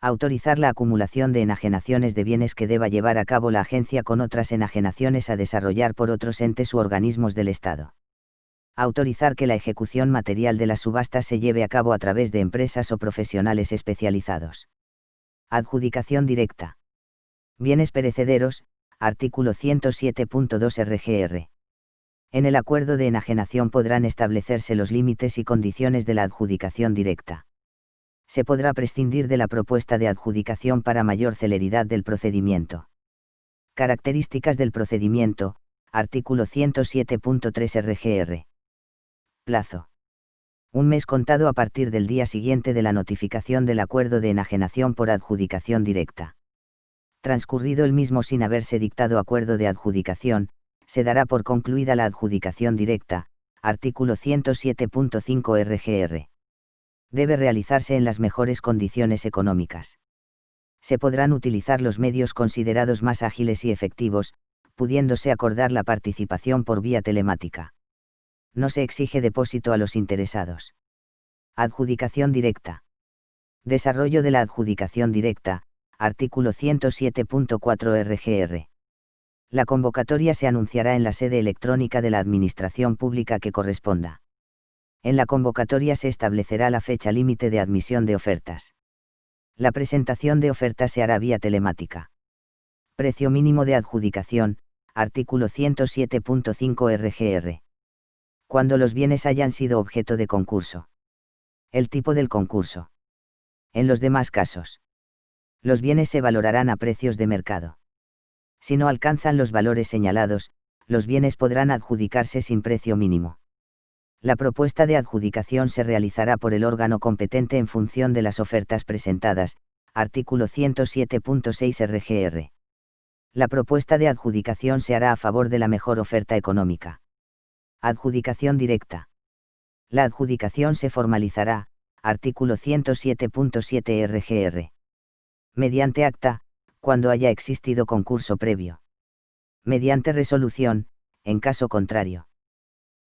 Autorizar la acumulación de enajenaciones de bienes que deba llevar a cabo la agencia con otras enajenaciones a desarrollar por otros entes u organismos del Estado. Autorizar que la ejecución material de las subastas se lleve a cabo a través de empresas o profesionales especializados. Adjudicación directa. Bienes perecederos, artículo 107.2 RGR. En el acuerdo de enajenación podrán establecerse los límites y condiciones de la adjudicación directa. Se podrá prescindir de la propuesta de adjudicación para mayor celeridad del procedimiento. Características del procedimiento, artículo 107.3 RGR. Plazo. 1 mes contado a partir del día siguiente de la notificación del acuerdo de enajenación por adjudicación directa. Transcurrido el mismo sin haberse dictado acuerdo de adjudicación, se dará por concluida la adjudicación directa, artículo 107.5 RGR. Debe realizarse en las mejores condiciones económicas. Se podrán utilizar los medios considerados más ágiles y efectivos, pudiéndose acordar la participación por vía telemática. No se exige depósito a los interesados. Adjudicación directa. Desarrollo de la adjudicación directa, artículo 107.4 RGR. La convocatoria se anunciará en la sede electrónica de la Administración Pública que corresponda. En la convocatoria se establecerá la fecha límite de admisión de ofertas. La presentación de ofertas se hará vía telemática. Precio mínimo de adjudicación, artículo 107.5 RGR. Cuando los bienes hayan sido objeto de concurso. El tipo del concurso. En los demás casos. Los bienes se valorarán a precios de mercado. Si no alcanzan los valores señalados, los bienes podrán adjudicarse sin precio mínimo. La propuesta de adjudicación se realizará por el órgano competente en función de las ofertas presentadas, artículo 107.6 RGR. La propuesta de adjudicación se hará a favor de la mejor oferta económica. Adjudicación directa. La adjudicación se formalizará, artículo 107.7 RGR. Mediante acta, cuando haya existido concurso previo. Mediante resolución, en caso contrario.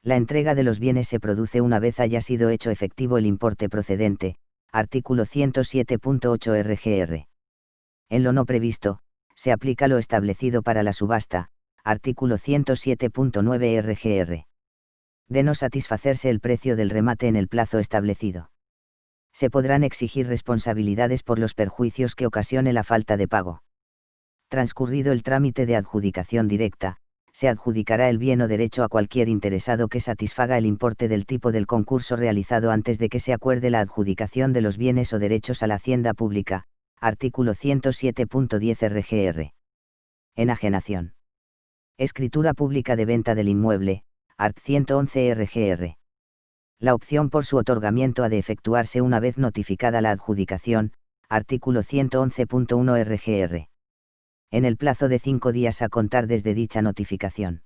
La entrega de los bienes se produce una vez haya sido hecho efectivo el importe procedente, artículo 107.8 RGR. En lo no previsto, se aplica lo establecido para la subasta, artículo 107.9 RGR. De no satisfacerse el precio del remate en el plazo establecido. Se podrán exigir responsabilidades por los perjuicios que ocasione la falta de pago. Transcurrido el trámite de adjudicación directa, se adjudicará el bien o derecho a cualquier interesado que satisfaga el importe del tipo del concurso realizado antes de que se acuerde la adjudicación de los bienes o derechos a la hacienda pública, artículo 107.10 RGR. Enajenación. Escritura pública de venta del inmueble, art. 111 RGR. La opción por su otorgamiento ha de efectuarse una vez notificada la adjudicación, artículo 111.1 RGR. En el plazo de 5 días a contar desde dicha notificación.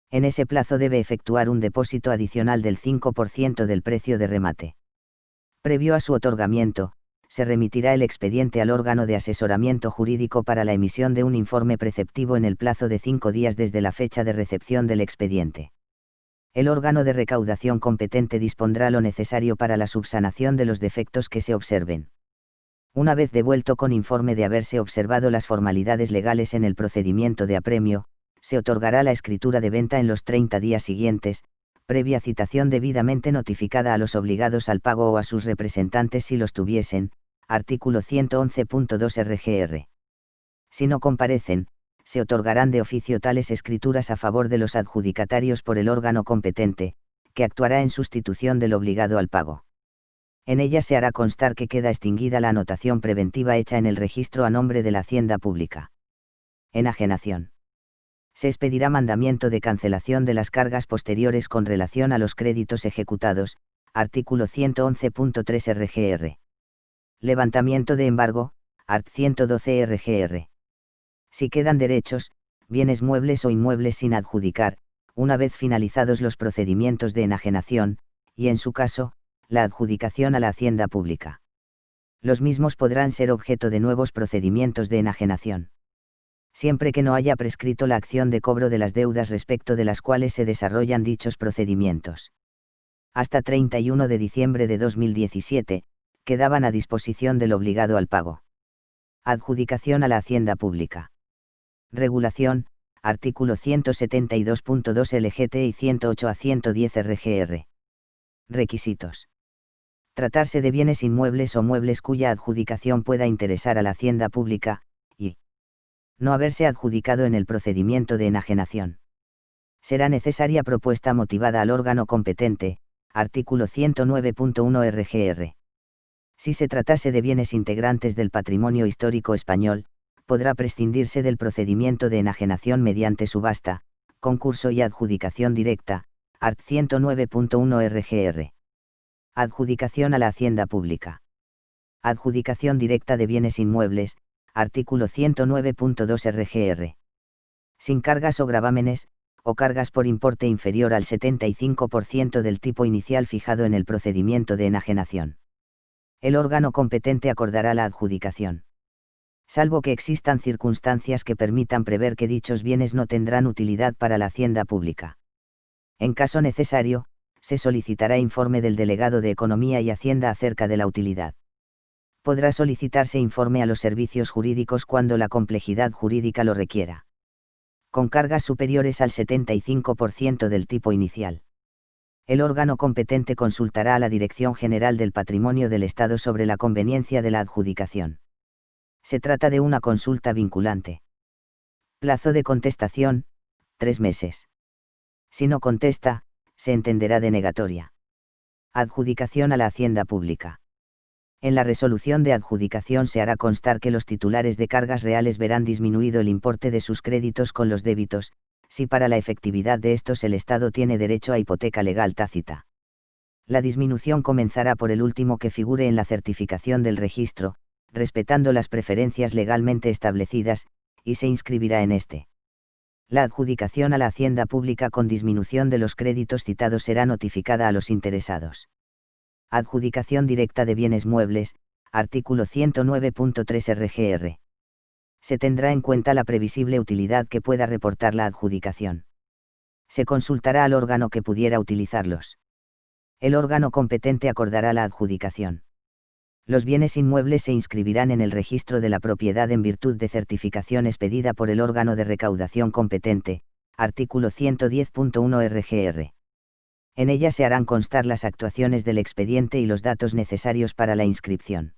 En ese plazo debe efectuar un depósito adicional del 5% del precio de remate. Previo a su otorgamiento, se remitirá el expediente al órgano de asesoramiento jurídico para la emisión de un informe preceptivo en el plazo de 5 días desde la fecha de recepción del expediente. El órgano de recaudación competente dispondrá lo necesario para la subsanación de los defectos que se observen. Una vez devuelto con informe de haberse observado las formalidades legales en el procedimiento de apremio, se otorgará la escritura de venta en los 30 días siguientes, previa citación debidamente notificada a los obligados al pago o a sus representantes si los tuviesen, artículo 111.2 RGR. Si no comparecen, se otorgarán de oficio tales escrituras a favor de los adjudicatarios por el órgano competente, que actuará en sustitución del obligado al pago. En ella se hará constar que queda extinguida la anotación preventiva hecha en el registro a nombre de la Hacienda Pública. Enajenación. Se expedirá mandamiento de cancelación de las cargas posteriores con relación a los créditos ejecutados, artículo 111.3 RGR. Levantamiento de embargo, art. 112 RGR. Si quedan derechos, bienes muebles o inmuebles sin adjudicar, una vez finalizados los procedimientos de enajenación, y en su caso, la adjudicación a la Hacienda Pública. Los mismos podrán ser objeto de nuevos procedimientos de enajenación. Siempre que no haya prescrito la acción de cobro de las deudas respecto de las cuales se desarrollan dichos procedimientos. Hasta 31 de diciembre de 2017, quedaban a disposición del obligado al pago. Adjudicación a la Hacienda Pública. Regulación, artículo 172.2 LGT y 108 a 110 RGR. Requisitos. Tratarse de bienes inmuebles o muebles cuya adjudicación pueda interesar a la Hacienda Pública, y no haberse adjudicado en el procedimiento de enajenación. Será necesaria propuesta motivada al órgano competente, artículo 109.1 RGR. Si se tratase de bienes integrantes del patrimonio histórico español, podrá prescindirse del procedimiento de enajenación mediante subasta, concurso y adjudicación directa, art. 109.1 RGR. Adjudicación a la Hacienda Pública. Adjudicación directa de bienes inmuebles, artículo 109.2 RGR. Sin cargas o gravámenes, o cargas por importe inferior al 75% del tipo inicial fijado en el procedimiento de enajenación. El órgano competente acordará la adjudicación. Salvo que existan circunstancias que permitan prever que dichos bienes no tendrán utilidad para la Hacienda Pública. En caso necesario, se solicitará informe del delegado de Economía y Hacienda acerca de la utilidad. Podrá solicitarse informe a los servicios jurídicos cuando la complejidad jurídica lo requiera. Con cargas superiores al 75% del tipo inicial. El órgano competente consultará a la Dirección General del Patrimonio del Estado sobre la conveniencia de la adjudicación. Se trata de una consulta vinculante. Plazo de contestación, 3 meses. Si no contesta, se entenderá denegatoria. Adjudicación a la Hacienda Pública. En la resolución de adjudicación se hará constar que los titulares de cargas reales verán disminuido el importe de sus créditos con los débitos, si para la efectividad de estos el Estado tiene derecho a hipoteca legal tácita. La disminución comenzará por el último que figure en la certificación del registro, respetando las preferencias legalmente establecidas, y se inscribirá en este. La adjudicación a la Hacienda Pública con disminución de los créditos citados será notificada a los interesados. Adjudicación directa de bienes muebles, artículo 109.3 RGR. Se tendrá en cuenta la previsible utilidad que pueda reportar la adjudicación. Se consultará al órgano que pudiera utilizarlos. El órgano competente acordará la adjudicación. Los bienes inmuebles se inscribirán en el registro de la propiedad en virtud de certificación expedida por el órgano de recaudación competente, artículo 110.1 RGR. En ella se harán constar las actuaciones del expediente y los datos necesarios para la inscripción.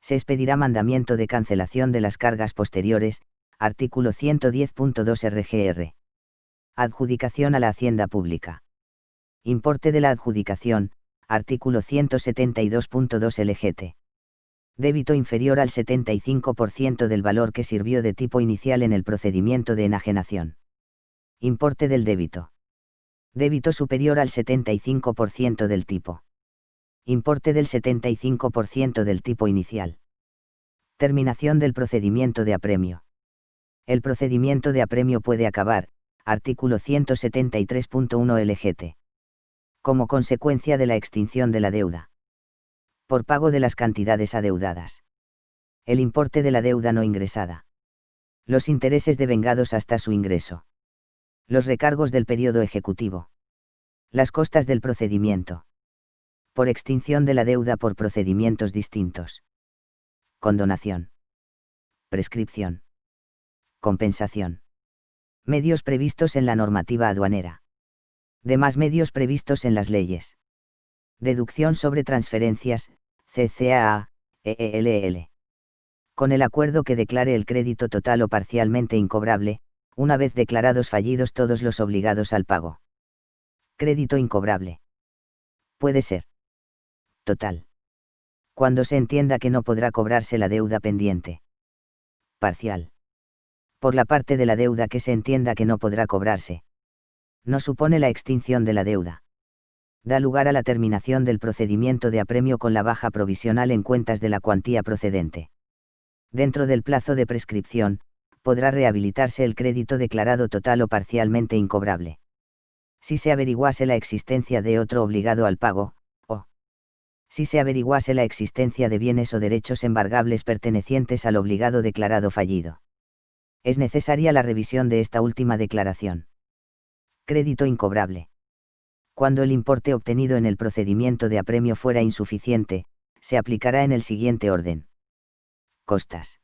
Se expedirá mandamiento de cancelación de las cargas posteriores, artículo 110.2 RGR. Adjudicación a la Hacienda Pública. Importe de la adjudicación, artículo 172.2 LGT. Débito inferior al 75% del valor que sirvió de tipo inicial en el procedimiento de enajenación. Importe del débito. Débito superior al 75% del tipo. Importe del 75% del tipo inicial. Terminación del procedimiento de apremio. El procedimiento de apremio puede acabar, artículo 173.1 LGT. Como consecuencia de la extinción de la deuda. Por pago de las cantidades adeudadas. El importe de la deuda no ingresada. Los intereses devengados hasta su ingreso. Los recargos del periodo ejecutivo. Las costas del procedimiento. Por extinción de la deuda por procedimientos distintos. Condonación. Prescripción. Compensación. Medios previstos en la normativa aduanera. Demás medios previstos en las leyes. Deducción sobre transferencias, CCAA, EELL. Con el acuerdo que declare el crédito total o parcialmente incobrable, una vez declarados fallidos todos los obligados al pago. Crédito incobrable. Puede ser total, cuando se entienda que no podrá cobrarse la deuda pendiente. Parcial. Por la parte de la deuda que se entienda que no podrá cobrarse. No supone la extinción de la deuda. Da lugar a la terminación del procedimiento de apremio con la baja provisional en cuentas de la cuantía procedente. Dentro del plazo de prescripción, podrá rehabilitarse el crédito declarado total o parcialmente incobrable. Si se averiguase la existencia de otro obligado al pago, o si se averiguase la existencia de bienes o derechos embargables pertenecientes al obligado declarado fallido. Es necesaria la revisión de esta última declaración. Crédito incobrable. Cuando el importe obtenido en el procedimiento de apremio fuera insuficiente, se aplicará en el siguiente orden. Costas.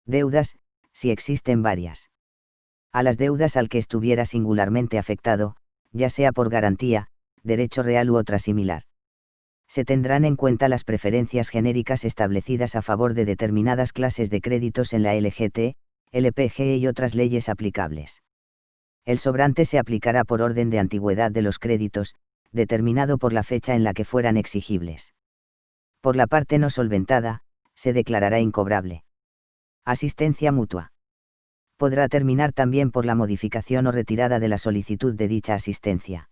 Deudas, si existen varias. A las deudas al que estuviera singularmente afectado, ya sea por garantía, derecho real u otra similar. Se tendrán en cuenta las preferencias genéricas establecidas a favor de determinadas clases de créditos en la LGT, LPG y otras leyes aplicables. El sobrante se aplicará por orden de antigüedad de los créditos, determinado por la fecha en la que fueran exigibles. Por la parte no solventada, se declarará incobrable. Asistencia mutua. Podrá terminar también por la modificación o retirada de la solicitud de dicha asistencia.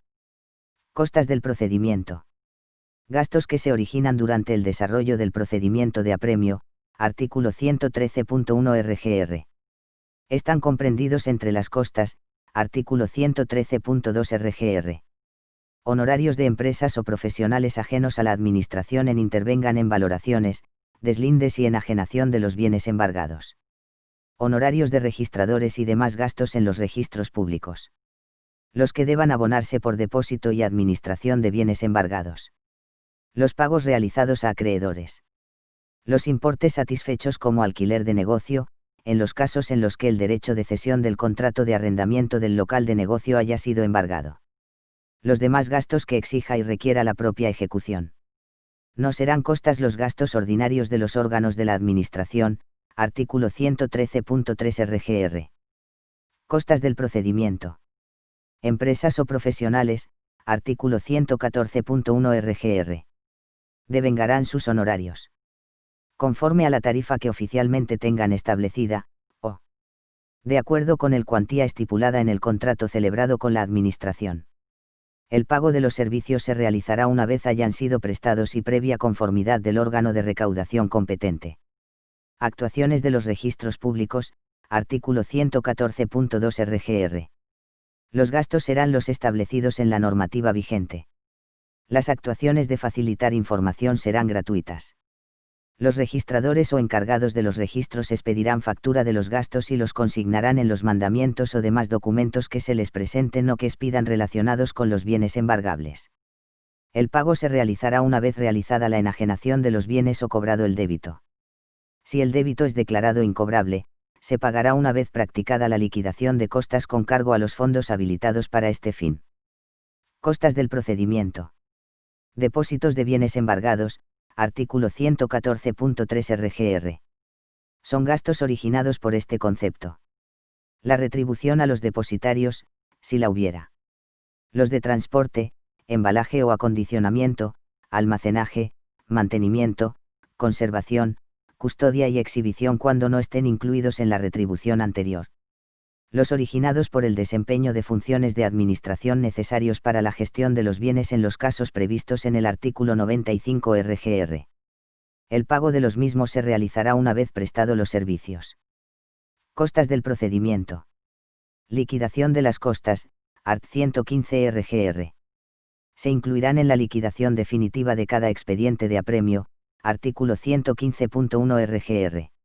Costas del procedimiento. Gastos que se originan durante el desarrollo del procedimiento de apremio, artículo 113.1 RGR. Están comprendidos entre las costas, artículo 113.2 RGR. Honorarios de empresas o profesionales ajenos a la administración intervengan en valoraciones, deslindes y enajenación de los bienes embargados. Honorarios de registradores y demás gastos en los registros públicos. Los que deban abonarse por depósito y administración de bienes embargados. Los pagos realizados a acreedores. Los importes satisfechos como alquiler de negocio, en los casos en los que el derecho de cesión del contrato de arrendamiento del local de negocio haya sido embargado. Los demás gastos que exija y requiera la propia ejecución. No serán costas los gastos ordinarios de los órganos de la Administración, artículo 113.3 RGR. Costas del procedimiento. Empresas o profesionales, artículo 114.1 RGR. Devengarán sus honorarios. Conforme a la tarifa que oficialmente tengan establecida, o de acuerdo con el cuantía estipulada en el contrato celebrado con la Administración. El pago de los servicios se realizará una vez hayan sido prestados y previa conformidad del órgano de recaudación competente. Actuaciones de los registros públicos, artículo 114.2 RGR. Los gastos serán los establecidos en la normativa vigente. Las actuaciones de facilitar información serán gratuitas. Los registradores o encargados de los registros expedirán factura de los gastos y los consignarán en los mandamientos o demás documentos que se les presenten o que expidan relacionados con los bienes embargables. El pago se realizará una vez realizada la enajenación de los bienes o cobrado el débito. Si el débito es declarado incobrable, se pagará una vez practicada la liquidación de costas con cargo a los fondos habilitados para este fin. Costas del procedimiento. Depósitos de bienes embargados, artículo 114.3 RGR. Son gastos originados por este concepto. La retribución a los depositarios, si la hubiera. Los de transporte, embalaje o acondicionamiento, almacenaje, mantenimiento, conservación, custodia y exhibición cuando no estén incluidos en la retribución anterior. Los originados por el desempeño de funciones de administración necesarios para la gestión de los bienes en los casos previstos en el artículo 95 RGR. El pago de los mismos se realizará una vez prestado los servicios. Costas del procedimiento. Liquidación de las costas, art. 115 RGR. Se incluirán en la liquidación definitiva de cada expediente de apremio, artículo 115.1 RGR.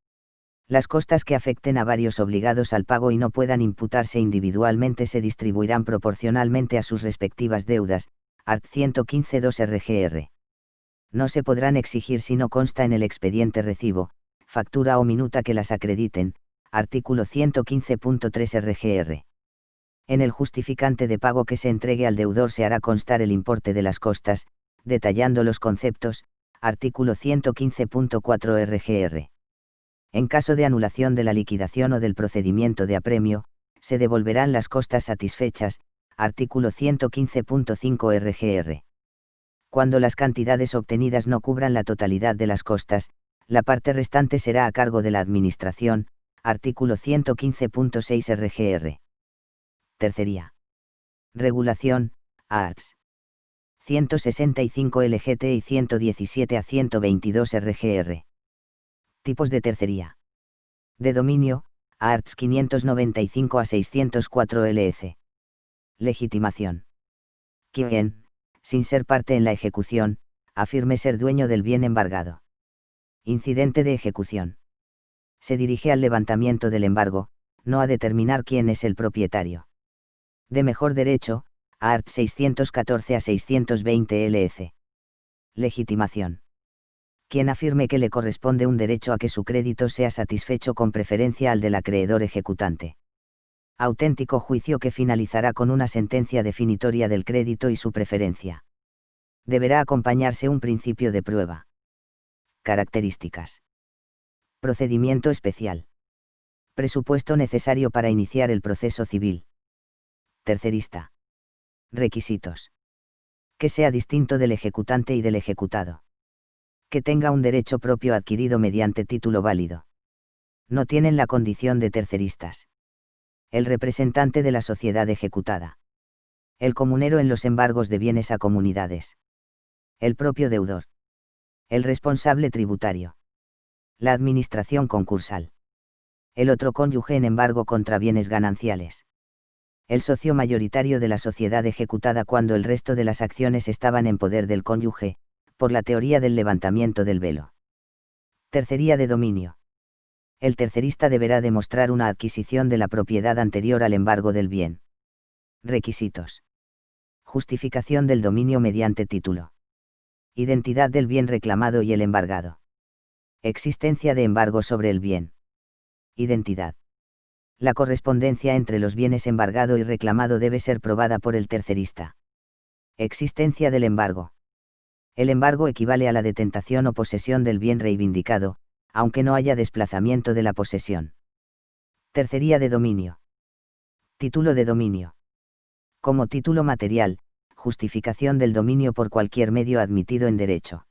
Las costas que afecten a varios obligados al pago y no puedan imputarse individualmente se distribuirán proporcionalmente a sus respectivas deudas, art. 115.2 RGR. No se podrán exigir si no consta en el expediente recibo, factura o minuta que las acrediten, artículo 115.3 RGR. En el justificante de pago que se entregue al deudor se hará constar el importe de las costas, detallando los conceptos, artículo 115.4 RGR. En caso de anulación de la liquidación o del procedimiento de apremio, se devolverán las costas satisfechas, artículo 115.5 RGR. Cuando las cantidades obtenidas no cubran la totalidad de las costas, la parte restante será a cargo de la Administración, artículo 115.6 RGR. Tercería. Regulación, ARS. 165 LGT y 117 a 122 RGR. Tipos de tercería. De dominio, ARTS 595 a 604 LEC. Legitimación. Quien, sin ser parte en la ejecución, afirme ser dueño del bien embargado. Incidente de ejecución. Se dirige al levantamiento del embargo, no a determinar quién es el propietario. De mejor derecho, ART 614 a 620 LEC. Legitimación. Quien afirme que le corresponde un derecho a que su crédito sea satisfecho con preferencia al del acreedor ejecutante. Auténtico juicio que finalizará con una sentencia definitoria del crédito y su preferencia. Deberá acompañarse un principio de prueba. Características. Procedimiento especial. Presupuesto necesario para iniciar el proceso civil. Tercerista. Requisitos. Que sea distinto del ejecutante y del ejecutado. Que tenga un derecho propio adquirido mediante título válido. No tienen la condición de terceristas. El representante de la sociedad ejecutada. El comunero en los embargos de bienes a comunidades. El propio deudor. El responsable tributario. La administración concursal. El otro cónyuge en embargo contra bienes gananciales. El socio mayoritario de la sociedad ejecutada cuando el resto de las acciones estaban en poder del cónyuge, por la teoría del levantamiento del velo. Tercería de dominio. El tercerista deberá demostrar una adquisición de la propiedad anterior al embargo del bien. Requisitos. Justificación del dominio mediante título. Identidad del bien reclamado y el embargado. Existencia de embargo sobre el bien. Identidad. La correspondencia entre los bienes embargado y reclamado debe ser probada por el tercerista. Existencia del embargo. El embargo equivale a la detentación o posesión del bien reivindicado, aunque no haya desplazamiento de la posesión. Tercería de dominio. Título de dominio. Como título material, justificación del dominio por cualquier medio admitido en derecho.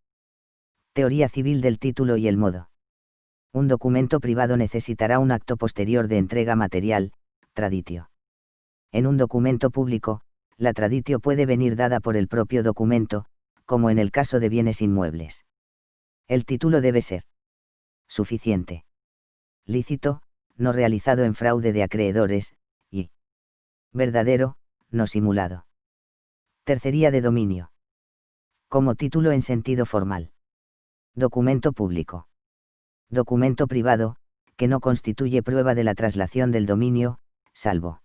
Teoría civil del título y el modo. Un documento privado necesitará un acto posterior de entrega material, traditio. En un documento público, la traditio puede venir dada por el propio documento, como en el caso de bienes inmuebles. El título debe ser suficiente, lícito, no realizado en fraude de acreedores, y verdadero, no simulado. Tercería de dominio. Como título en sentido formal. Documento público. Documento privado, que no constituye prueba de la traslación del dominio, salvo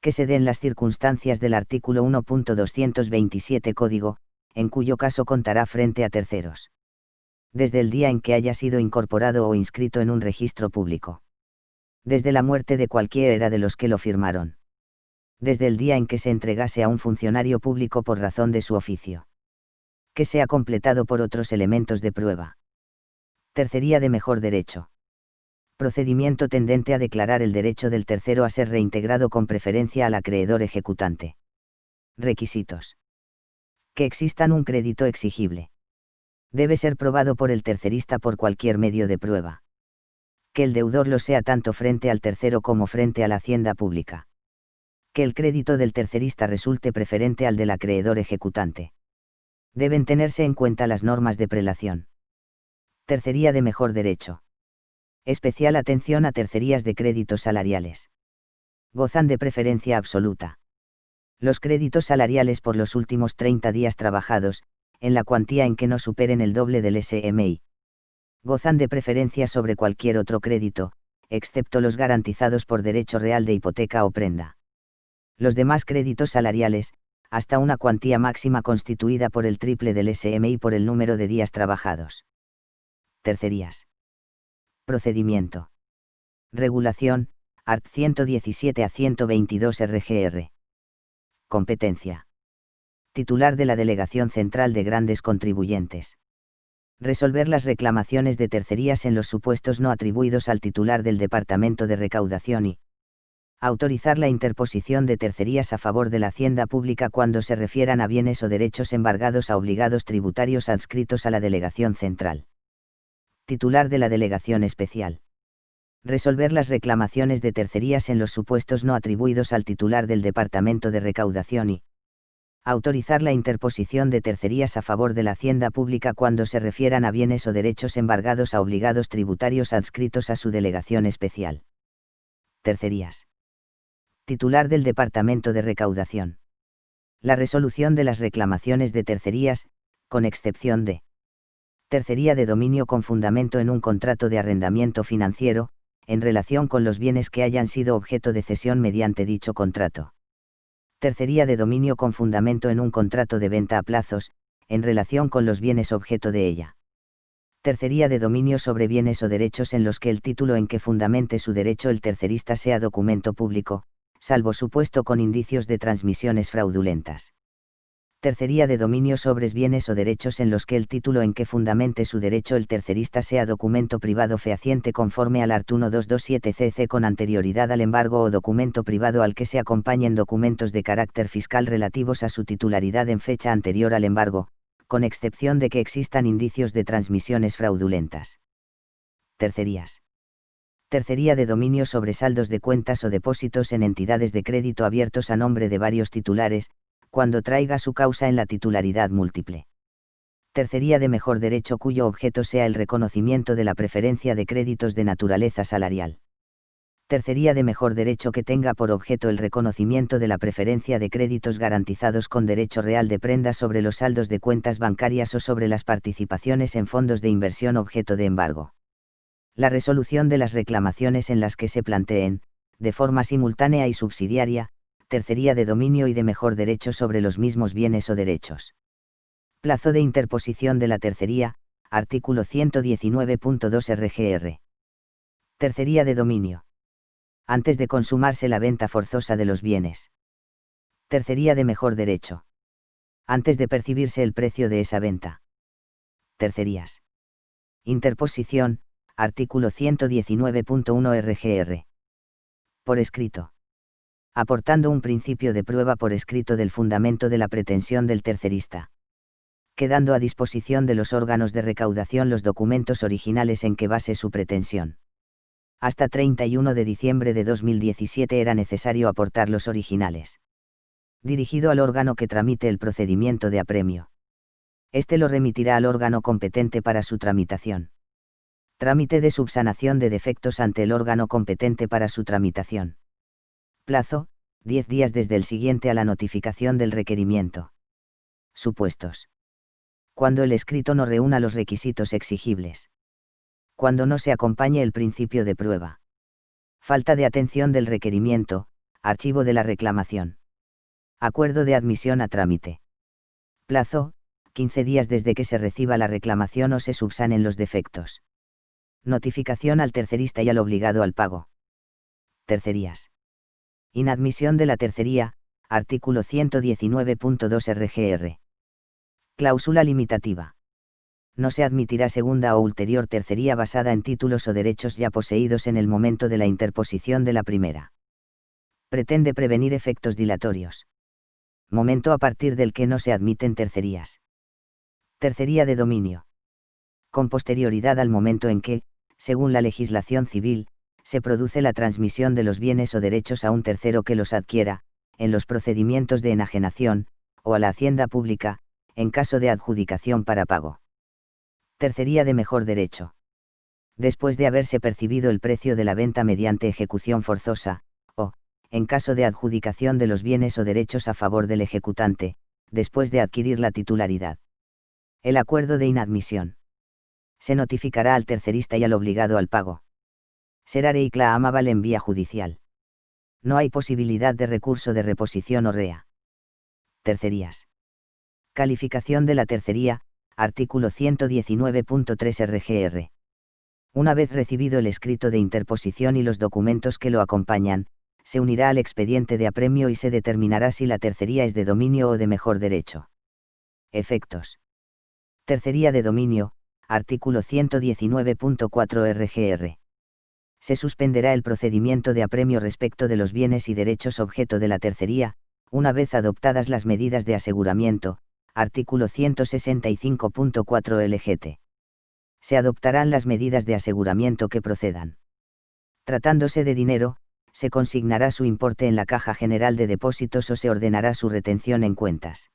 que se den las circunstancias del artículo 1.227 Código, en cuyo caso contará frente a terceros. Desde el día en que haya sido incorporado o inscrito en un registro público. Desde la muerte de cualquiera de los que lo firmaron. Desde el día en que se entregase a un funcionario público por razón de su oficio. Que sea completado por otros elementos de prueba. Tercería de mejor derecho. Procedimiento tendente a declarar el derecho del tercero a ser reintegrado con preferencia al acreedor ejecutante. Requisitos. Que existan un crédito exigible. Debe ser probado por el tercerista por cualquier medio de prueba. Que el deudor lo sea tanto frente al tercero como frente a la hacienda pública. Que el crédito del tercerista resulte preferente al del acreedor ejecutante. Deben tenerse en cuenta las normas de prelación. Tercería de mejor derecho. Especial atención a tercerías de créditos salariales. Gozan de preferencia absoluta. Los créditos salariales por los últimos 30 días trabajados, en la cuantía en que no superen el doble del SMI. Gozan de preferencia sobre cualquier otro crédito, excepto los garantizados por derecho real de hipoteca o prenda. Los demás créditos salariales, hasta una cuantía máxima constituida por el triple del SMI por el número de días trabajados. Tercerías. Procedimiento. Regulación, art. 117 a 122 RGR. Competencia. Titular de la Delegación Central de Grandes Contribuyentes. Resolver las reclamaciones de tercerías en los supuestos no atribuidos al titular del Departamento de Recaudación y autorizar la interposición de tercerías a favor de la hacienda pública cuando se refieran a bienes o derechos embargados a obligados tributarios adscritos a la Delegación Central. Titular de la Delegación Especial. Resolver las reclamaciones de tercerías en los supuestos no atribuidos al titular del Departamento de Recaudación y autorizar la interposición de tercerías a favor de la hacienda pública cuando se refieran a bienes o derechos embargados a obligados tributarios adscritos a su Delegación Especial. Tercerías. Titular del Departamento de Recaudación. La resolución de las reclamaciones de tercerías, con excepción de tercería de dominio con fundamento en un contrato de arrendamiento financiero, en relación con los bienes que hayan sido objeto de cesión mediante dicho contrato. Tercería de dominio con fundamento en un contrato de venta a plazos, en relación con los bienes objeto de ella. Tercería de dominio sobre bienes o derechos en los que el título en que fundamente su derecho el tercerista sea documento público, salvo supuesto con indicios de transmisiones fraudulentas. Tercería de dominio sobre bienes o derechos en los que el título en que fundamente su derecho el tercerista sea documento privado fehaciente conforme al art. 1227 cc con anterioridad al embargo o documento privado al que se acompañen documentos de carácter fiscal relativos a su titularidad en fecha anterior al embargo, con excepción de que existan indicios de transmisiones fraudulentas. Tercerías. Tercería de dominio sobre saldos de cuentas o depósitos en entidades de crédito abiertos a nombre de varios titulares, cuando traiga su causa en la titularidad múltiple. Tercería de mejor derecho cuyo objeto sea el reconocimiento de la preferencia de créditos de naturaleza salarial. Tercería de mejor derecho que tenga por objeto el reconocimiento de la preferencia de créditos garantizados con derecho real de prenda sobre los saldos de cuentas bancarias o sobre las participaciones en fondos de inversión objeto de embargo. La resolución de las reclamaciones en las que se planteen, de forma simultánea y subsidiaria, tercería de dominio y de mejor derecho sobre los mismos bienes o derechos. Plazo de interposición de la tercería, artículo 119.2 RGR. Tercería de dominio. Antes de consumarse la venta forzosa de los bienes. Tercería de mejor derecho. Antes de percibirse el precio de esa venta. Tercerías. Interposición, artículo 119.1 RGR. Por escrito. Aportando un principio de prueba por escrito del fundamento de la pretensión del tercerista. Quedando a disposición de los órganos de recaudación los documentos originales en que base su pretensión. Hasta 31 de diciembre de 2017 era necesario aportar los originales. Dirigido al órgano que tramite el procedimiento de apremio. Este lo remitirá al órgano competente para su tramitación. Trámite de subsanación de defectos ante el órgano competente para su tramitación. Plazo, 10 días desde el siguiente a la notificación del requerimiento. Supuestos. Cuando el escrito no reúna los requisitos exigibles. Cuando no se acompañe el principio de prueba. Falta de atención del requerimiento, archivo de la reclamación. Acuerdo de admisión a trámite. Plazo, 15 días desde que se reciba la reclamación o se subsanen los defectos. Notificación al tercerista y al obligado al pago. Tercerías. Inadmisión de la tercería, artículo 119.2 RGR. Cláusula limitativa. No se admitirá segunda o ulterior tercería basada en títulos o derechos ya poseídos en el momento de la interposición de la primera. Pretende prevenir efectos dilatorios. Momento a partir del que no se admiten tercerías. Tercería de dominio. Con posterioridad al momento en que, según la legislación civil, se produce la transmisión de los bienes o derechos a un tercero que los adquiera, en los procedimientos de enajenación, o a la hacienda pública, en caso de adjudicación para pago. Tercería de mejor derecho. Después de haberse percibido el precio de la venta mediante ejecución forzosa, o, en caso de adjudicación de los bienes o derechos a favor del ejecutante, después de adquirir la titularidad. El acuerdo de inadmisión. Se notificará al tercerista y al obligado al pago. Será reclamable en vía judicial. No hay posibilidad de recurso de reposición o rea. Tercerías. Calificación de la tercería, artículo 119.3 RGR. Una vez recibido el escrito de interposición y los documentos que lo acompañan, se unirá al expediente de apremio y se determinará si la tercería es de dominio o de mejor derecho. Efectos. Tercería de dominio, artículo 119.4 RGR. Se suspenderá el procedimiento de apremio respecto de los bienes y derechos objeto de la tercería, una vez adoptadas las medidas de aseguramiento, artículo 165.4 LGT. Se adoptarán las medidas de aseguramiento que procedan. Tratándose de dinero, se consignará su importe en la Caja General de Depósitos o se ordenará su retención en cuentas.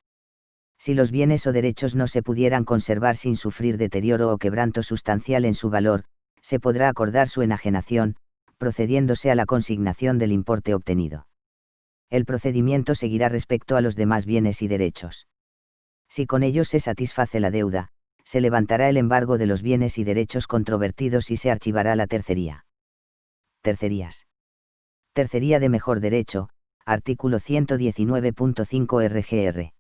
Si los bienes o derechos no se pudieran conservar sin sufrir deterioro o quebranto sustancial en su valor, se podrá acordar su enajenación, procediéndose a la consignación del importe obtenido. El procedimiento seguirá respecto a los demás bienes y derechos. Si con ellos se satisface la deuda, se levantará el embargo de los bienes y derechos controvertidos y se archivará la tercería. Tercerías. Tercería de mejor derecho, artículo 119.5 RGR.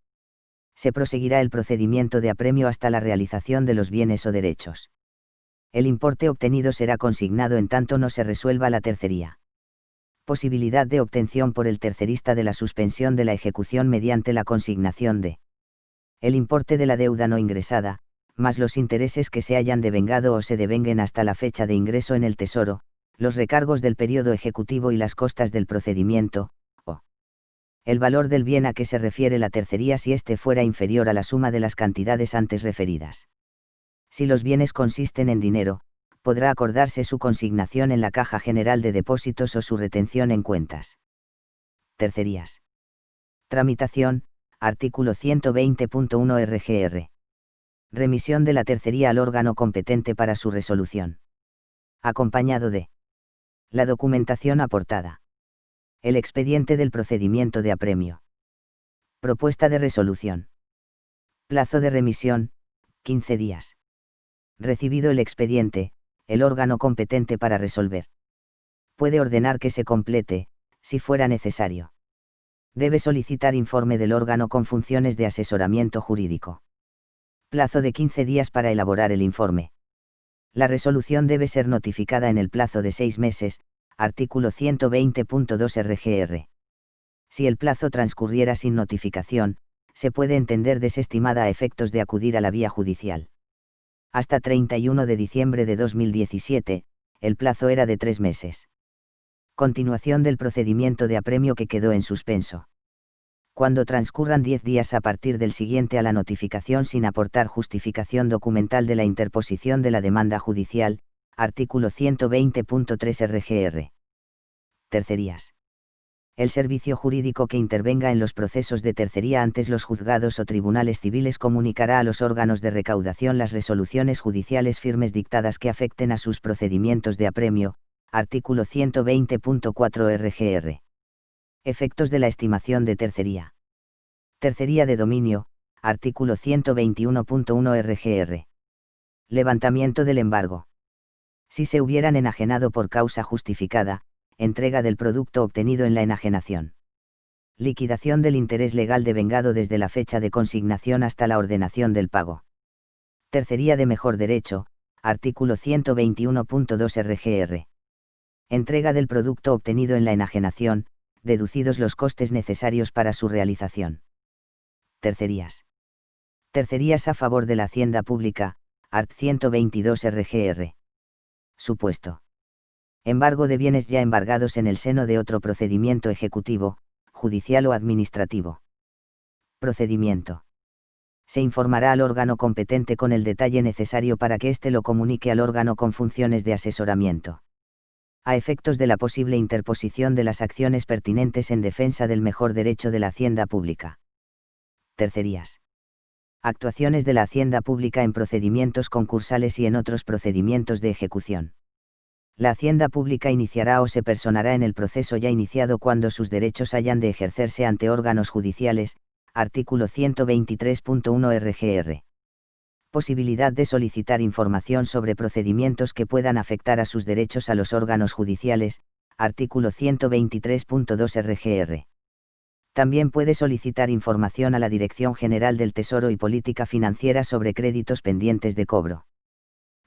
Se proseguirá el procedimiento de apremio hasta la realización de los bienes o derechos. El importe obtenido será consignado en tanto no se resuelva la tercería. Posibilidad de obtención por el tercerista de la suspensión de la ejecución mediante la consignación de el importe de la deuda no ingresada, más los intereses que se hayan devengado o se devenguen hasta la fecha de ingreso en el Tesoro, los recargos del periodo ejecutivo y las costas del procedimiento, o el valor del bien a que se refiere la tercería si éste fuera inferior a la suma de las cantidades antes referidas. Si los bienes consisten en dinero, podrá acordarse su consignación en la Caja General de Depósitos o su retención en cuentas. Tercerías. Tramitación, artículo 120.1 RGR. Remisión de la tercería al órgano competente para su resolución. Acompañado de la documentación aportada. El expediente del procedimiento de apremio. Propuesta de resolución. Plazo de remisión, 15 días. Recibido el expediente, el órgano competente para resolver puede ordenar que se complete, si fuera necesario. Debe solicitar informe del órgano con funciones de asesoramiento jurídico. Plazo de 15 días para elaborar el informe. La resolución debe ser notificada en el plazo de 6 meses, artículo 120.2 RGR. Si el plazo transcurriera sin notificación, se puede entender desestimada a efectos de acudir a la vía judicial. Hasta 31 de diciembre de 2017, el plazo era de 3 meses. Continuación del procedimiento de apremio que quedó en suspenso. Cuando transcurran 10 días a partir del siguiente a la notificación sin aportar justificación documental de la interposición de la demanda judicial, artículo 120.3 RGR. Tercerías. El servicio jurídico que intervenga en los procesos de tercería ante los juzgados o tribunales civiles comunicará a los órganos de recaudación las resoluciones judiciales firmes dictadas que afecten a sus procedimientos de apremio, artículo 120.4 RGR. Efectos de la estimación de tercería. Tercería de dominio, artículo 121.1 RGR. Levantamiento del embargo. Si se hubieran enajenado por causa justificada, entrega del producto obtenido en la enajenación. Liquidación del interés legal devengado desde la fecha de consignación hasta la ordenación del pago. Tercería de mejor derecho, artículo 121.2 RGR. Entrega del producto obtenido en la enajenación, deducidos los costes necesarios para su realización. Tercerías. Tercerías a favor de la hacienda pública, art. 122 RGR. Supuesto. Embargo de bienes ya embargados en el seno de otro procedimiento ejecutivo, judicial o administrativo. Procedimiento. Se informará al órgano competente con el detalle necesario para que éste lo comunique al órgano con funciones de asesoramiento. A efectos de la posible interposición de las acciones pertinentes en defensa del mejor derecho de la hacienda pública. Tercerías. Actuaciones de la hacienda pública en procedimientos concursales y en otros procedimientos de ejecución. La hacienda pública iniciará o se personará en el proceso ya iniciado cuando sus derechos hayan de ejercerse ante órganos judiciales, artículo 123.1 RGR. Posibilidad de solicitar información sobre procedimientos que puedan afectar a sus derechos a los órganos judiciales, artículo 123.2 RGR. También puede solicitar información a la Dirección General del Tesoro y Política Financiera sobre créditos pendientes de cobro.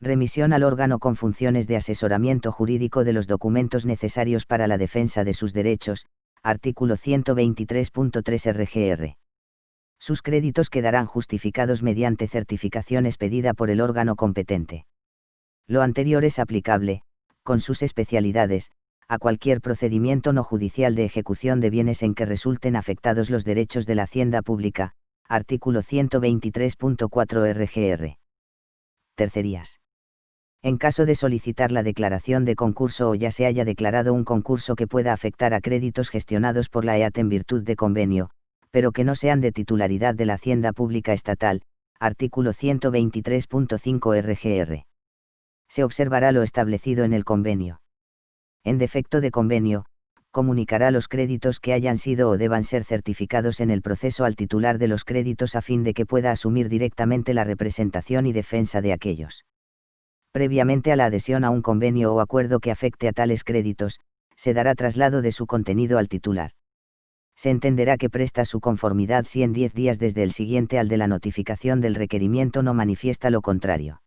Remisión al órgano con funciones de asesoramiento jurídico de los documentos necesarios para la defensa de sus derechos, artículo 123.3 RGR. Sus créditos quedarán justificados mediante certificación expedida por el órgano competente. Lo anterior es aplicable, con sus especialidades, a cualquier procedimiento no judicial de ejecución de bienes en que resulten afectados los derechos de la hacienda pública, artículo 123.4 RGR. Tercerías. En caso de solicitar la declaración de concurso o ya se haya declarado un concurso que pueda afectar a créditos gestionados por la EAT en virtud de convenio, pero que no sean de titularidad de la hacienda pública estatal, artículo 123.5 RGR. Se observará lo establecido en el convenio. En defecto de convenio, comunicará los créditos que hayan sido o deban ser certificados en el proceso al titular de los créditos a fin de que pueda asumir directamente la representación y defensa de aquellos. Previamente a la adhesión a un convenio o acuerdo que afecte a tales créditos, se dará traslado de su contenido al titular. Se entenderá que presta su conformidad si en 10 días desde el siguiente al de la notificación del requerimiento no manifiesta lo contrario.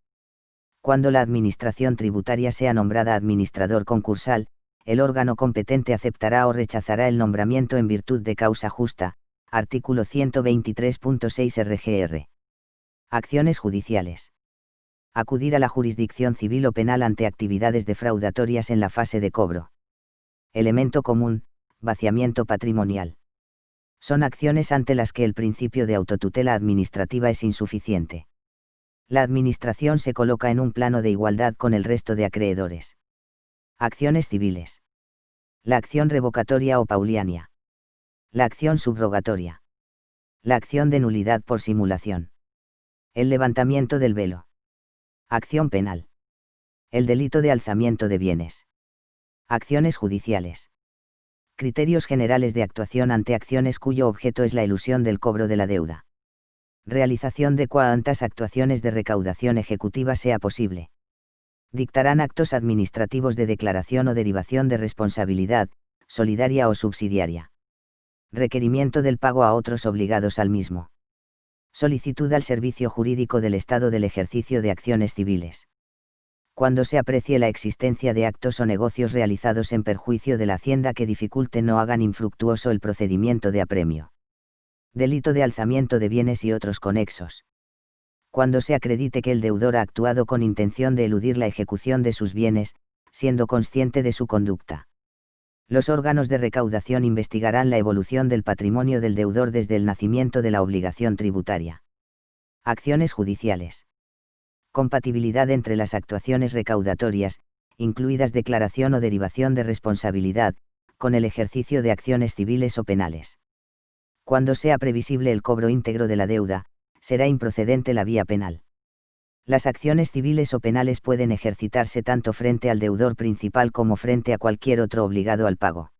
Cuando la Administración tributaria sea nombrada administrador concursal, el órgano competente aceptará o rechazará el nombramiento en virtud de causa justa, artículo 123.6 RGR. Acciones judiciales. Acudir a la jurisdicción civil o penal ante actividades defraudatorias en la fase de cobro. Elemento común, vaciamiento patrimonial. Son acciones ante las que el principio de autotutela administrativa es insuficiente. La Administración se coloca en un plano de igualdad con el resto de acreedores. Acciones civiles. La acción revocatoria o pauliania. La acción subrogatoria. La acción de nulidad por simulación. El levantamiento del velo. Acción penal. El delito de alzamiento de bienes. Acciones judiciales. Criterios generales de actuación ante acciones cuyo objeto es la elusión del cobro de la deuda. Realización de cuantas actuaciones de recaudación ejecutiva sea posible. Dictarán actos administrativos de declaración o derivación de responsabilidad, solidaria o subsidiaria. Requerimiento del pago a otros obligados al mismo. Solicitud al servicio jurídico del Estado del ejercicio de acciones civiles. Cuando se aprecie la existencia de actos o negocios realizados en perjuicio de la Hacienda que dificulten o hagan infructuoso el procedimiento de apremio. Delito de alzamiento de bienes y otros conexos. Cuando se acredite que el deudor ha actuado con intención de eludir la ejecución de sus bienes, siendo consciente de su conducta. Los órganos de recaudación investigarán la evolución del patrimonio del deudor desde el nacimiento de la obligación tributaria. Acciones judiciales. Compatibilidad entre las actuaciones recaudatorias, incluidas declaración o derivación de responsabilidad, con el ejercicio de acciones civiles o penales. Cuando sea previsible el cobro íntegro de la deuda, será improcedente la vía penal. Las acciones civiles o penales pueden ejercitarse tanto frente al deudor principal como frente a cualquier otro obligado al pago.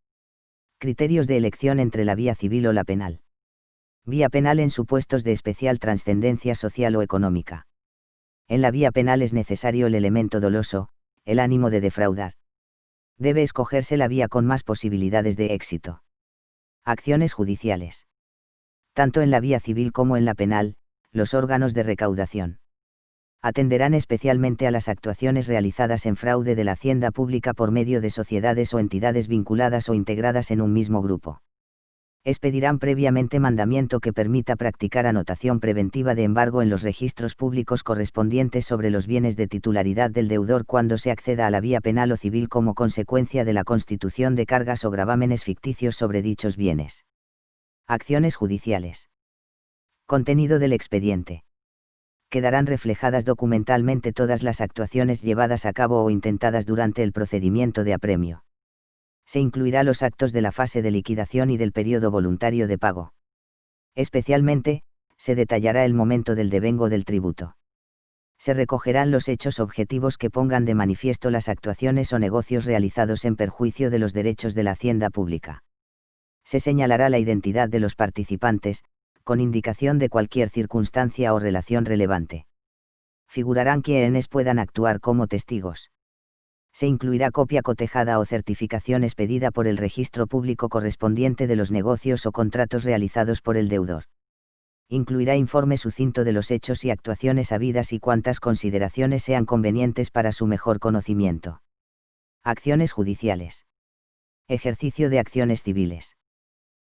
Criterios de elección entre la vía civil o la penal. Vía penal en supuestos de especial trascendencia social o económica. En la vía penal es necesario el elemento doloso, el ánimo de defraudar. Debe escogerse la vía con más posibilidades de éxito. Acciones judiciales. Tanto en la vía civil como en la penal, los órganos de recaudación atenderán especialmente a las actuaciones realizadas en fraude de la hacienda pública por medio de sociedades o entidades vinculadas o integradas en un mismo grupo. Expedirán previamente mandamiento que permita practicar anotación preventiva de embargo en los registros públicos correspondientes sobre los bienes de titularidad del deudor cuando se acceda a la vía penal o civil como consecuencia de la constitución de cargas o gravámenes ficticios sobre dichos bienes. Acciones judiciales. Contenido del expediente. Quedarán reflejadas documentalmente todas las actuaciones llevadas a cabo o intentadas durante el procedimiento de apremio. Se incluirá los actos de la fase de liquidación y del periodo voluntario de pago. Especialmente, se detallará el momento del devengo del tributo. Se recogerán los hechos objetivos que pongan de manifiesto las actuaciones o negocios realizados en perjuicio de los derechos de la hacienda pública. Se señalará la identidad de los participantes, con indicación de cualquier circunstancia o relación relevante. Figurarán quienes puedan actuar como testigos. Se incluirá copia cotejada o certificación expedida por el registro público correspondiente de los negocios o contratos realizados por el deudor. Incluirá informe sucinto de los hechos y actuaciones habidas y cuantas consideraciones sean convenientes para su mejor conocimiento. Acciones judiciales. Ejercicio de acciones civiles.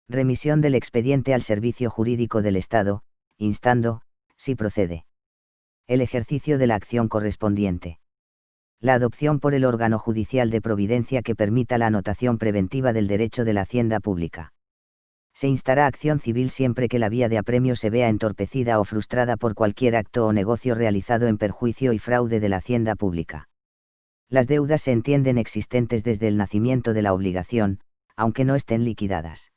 Remisión del expediente al Servicio Jurídico del Estado, instando, si procede, el ejercicio de la acción correspondiente. La adopción por el órgano judicial de providencia que permita la anotación preventiva del derecho de la hacienda pública. Se instará acción civil siempre que la vía de apremio se vea entorpecida o frustrada por cualquier acto o negocio realizado en perjuicio y fraude de la hacienda pública. Las deudas se entienden existentes desde el nacimiento de la obligación, aunque no estén liquidadas.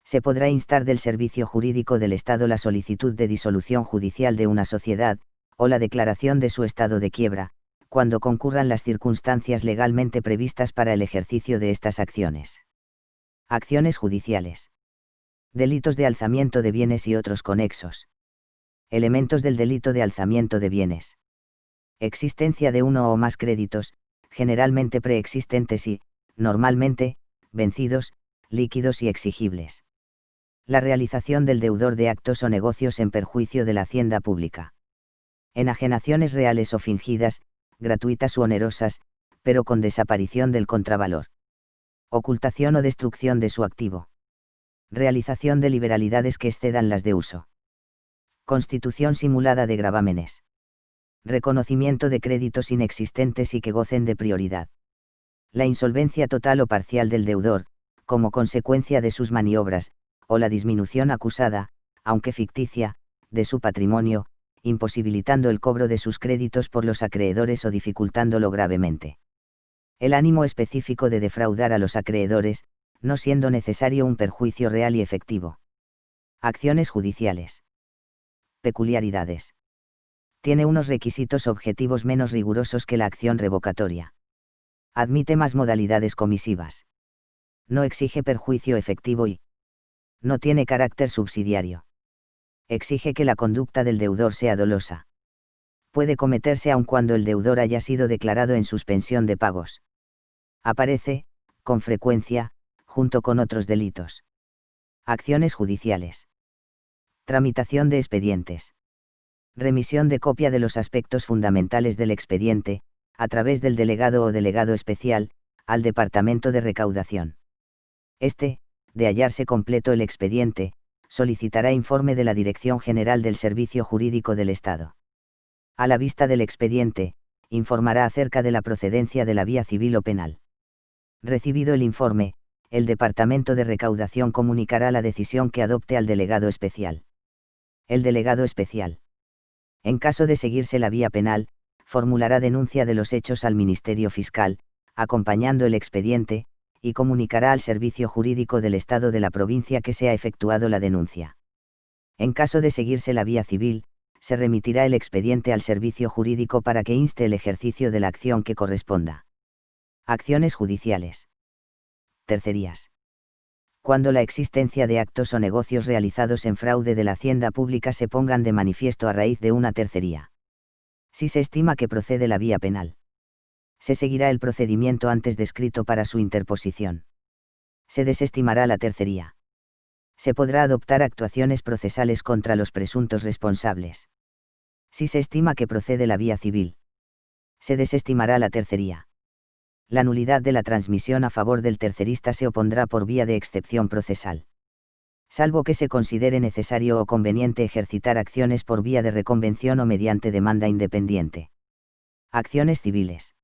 Se podrá instar del Servicio Jurídico del Estado la solicitud de disolución judicial de una sociedad, o la declaración de su estado de quiebra, cuando concurran las circunstancias legalmente previstas para el ejercicio de estas acciones. Acciones judiciales. Delitos de alzamiento de bienes y otros conexos. Elementos del delito de alzamiento de bienes. Existencia de uno o más créditos, generalmente preexistentes y, normalmente, vencidos, líquidos y exigibles. La realización del deudor de actos o negocios en perjuicio de la hacienda pública. Enajenaciones reales o fingidas, gratuitas u onerosas, pero con desaparición del contravalor. Ocultación o destrucción de su activo. Realización de liberalidades que excedan las de uso. Constitución simulada de gravámenes. Reconocimiento de créditos inexistentes y que gocen de prioridad. La insolvencia total o parcial del deudor, como consecuencia de sus maniobras, o la disminución acusada, aunque ficticia, de su patrimonio, imposibilitando el cobro de sus créditos por los acreedores o dificultándolo gravemente. El ánimo específico de defraudar a los acreedores, no siendo necesario un perjuicio real y efectivo. Acciones judiciales. Peculiaridades. Tiene unos requisitos objetivos menos rigurosos que la acción revocatoria. Admite más modalidades comisivas. No exige perjuicio efectivo y no tiene carácter subsidiario. Exige que la conducta del deudor sea dolosa. Puede cometerse aun cuando el deudor haya sido declarado en suspensión de pagos. Aparece, con frecuencia, junto con otros delitos. Acciones judiciales. Tramitación de expedientes. Remisión de copia de los aspectos fundamentales del expediente, a través del delegado o delegado especial, al Departamento de Recaudación. Este, de hallarse completo el expediente, solicitará informe de la Dirección General del Servicio Jurídico del Estado. A la vista del expediente, informará acerca de la procedencia de la vía civil o penal. Recibido el informe, el Departamento de Recaudación comunicará la decisión que adopte al delegado especial. El delegado especial, en caso de seguirse la vía penal, formulará denuncia de los hechos al Ministerio Fiscal, acompañando el expediente, y comunicará al Servicio Jurídico del Estado de la provincia que se ha efectuado la denuncia. En caso de seguirse la vía civil, se remitirá el expediente al Servicio Jurídico para que inste el ejercicio de la acción que corresponda. Acciones judiciales. Tercerías. Cuando la existencia de actos o negocios realizados en fraude de la hacienda pública se pongan de manifiesto a raíz de una tercería. Si se estima que procede la vía penal, se seguirá el procedimiento antes descrito para su interposición. Se desestimará la tercería. Se podrá adoptar actuaciones procesales contra los presuntos responsables. Si se estima que procede la vía civil, se desestimará la tercería. La nulidad de la transmisión a favor del tercerista se opondrá por vía de excepción procesal. Salvo que se considere necesario o conveniente ejercitar acciones por vía de reconvención o mediante demanda independiente. Acciones civiles.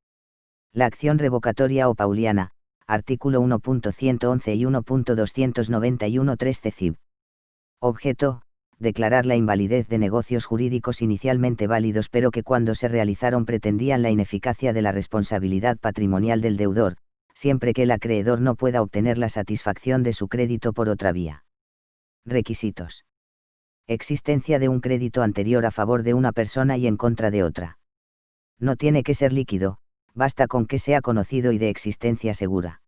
La acción revocatoria o pauliana, artículo 1.111 y 1.291 13 CIB. Objeto: declarar la invalidez de negocios jurídicos inicialmente válidos pero que cuando se realizaron pretendían la ineficacia de la responsabilidad patrimonial del deudor, siempre que el acreedor no pueda obtener la satisfacción de su crédito por otra vía. Requisitos. Existencia de un crédito anterior a favor de una persona y en contra de otra. No tiene que ser líquido, basta con que sea conocido y de existencia segura.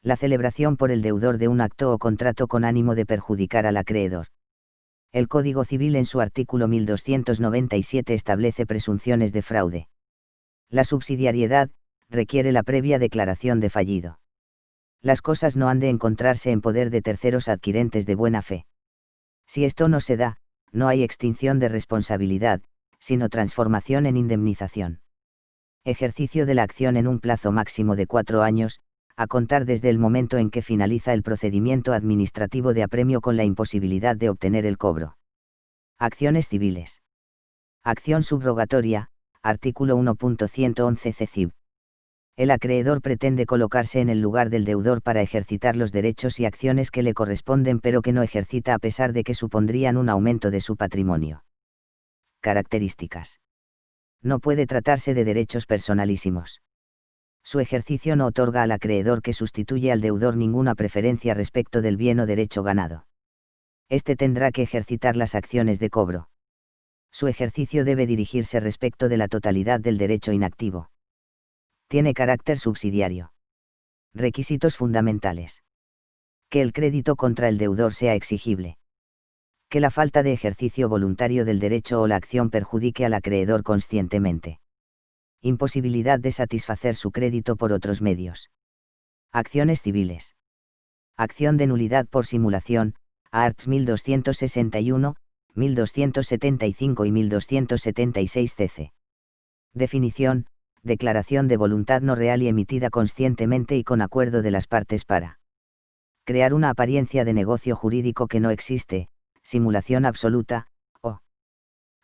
La celebración por el deudor de un acto o contrato con ánimo de perjudicar al acreedor. El Código Civil en su artículo 1297 establece presunciones de fraude. La subsidiariedad requiere la previa declaración de fallido. Las cosas no han de encontrarse en poder de terceros adquirentes de buena fe. Si esto no se da, no hay extinción de responsabilidad, sino transformación en indemnización. Ejercicio de la acción en un plazo máximo de 4 años, a contar desde el momento en que finaliza el procedimiento administrativo de apremio con la imposibilidad de obtener el cobro. Acciones civiles. Acción subrogatoria, artículo 1.111 CCIB. El acreedor pretende colocarse en el lugar del deudor para ejercitar los derechos y acciones que le corresponden pero que no ejercita a pesar de que supondrían un aumento de su patrimonio. Características. No puede tratarse de derechos personalísimos. Su ejercicio no otorga al acreedor que sustituye al deudor ninguna preferencia respecto del bien o derecho ganado. Este tendrá que ejercitar las acciones de cobro. Su ejercicio debe dirigirse respecto de la totalidad del derecho inactivo. Tiene carácter subsidiario. Requisitos fundamentales. Que el crédito contra el deudor sea exigible. Que la falta de ejercicio voluntario del derecho o la acción perjudique al acreedor conscientemente. Imposibilidad de satisfacer su crédito por otros medios. Acciones civiles. Acción de nulidad por simulación, arts. 1261, 1275 y 1276 cc. Definición: declaración de voluntad no real y emitida conscientemente y con acuerdo de las partes para crear una apariencia de negocio jurídico que no existe, simulación absoluta, o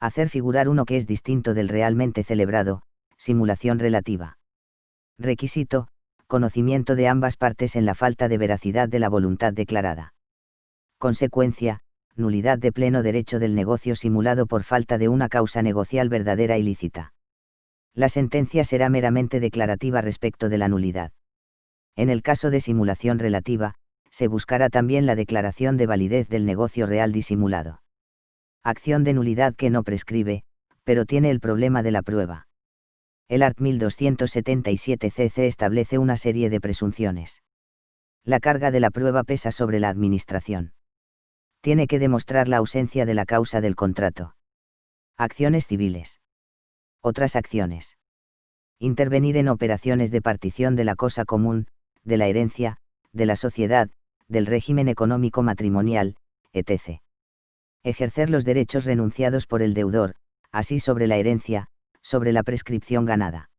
hacer figurar uno que es distinto del realmente celebrado, simulación relativa. Requisito: conocimiento de ambas partes en la falta de veracidad de la voluntad declarada. Consecuencia: nulidad de pleno derecho del negocio simulado por falta de una causa negocial verdadera y lícita. La sentencia será meramente declarativa respecto de la nulidad. En el caso de simulación relativa, se buscará también la declaración de validez del negocio real disimulado. Acción de nulidad que no prescribe, pero tiene el problema de la prueba. El art. 1277 cc establece una serie de presunciones. La carga de la prueba pesa sobre la administración. Tiene que demostrar la ausencia de la causa del contrato. Acciones civiles. Otras acciones. Intervenir en operaciones de partición de la cosa común, de la herencia, de la sociedad, del régimen económico matrimonial, etc. Ejercer los derechos renunciados por el deudor, así sobre la herencia, sobre la prescripción ganada.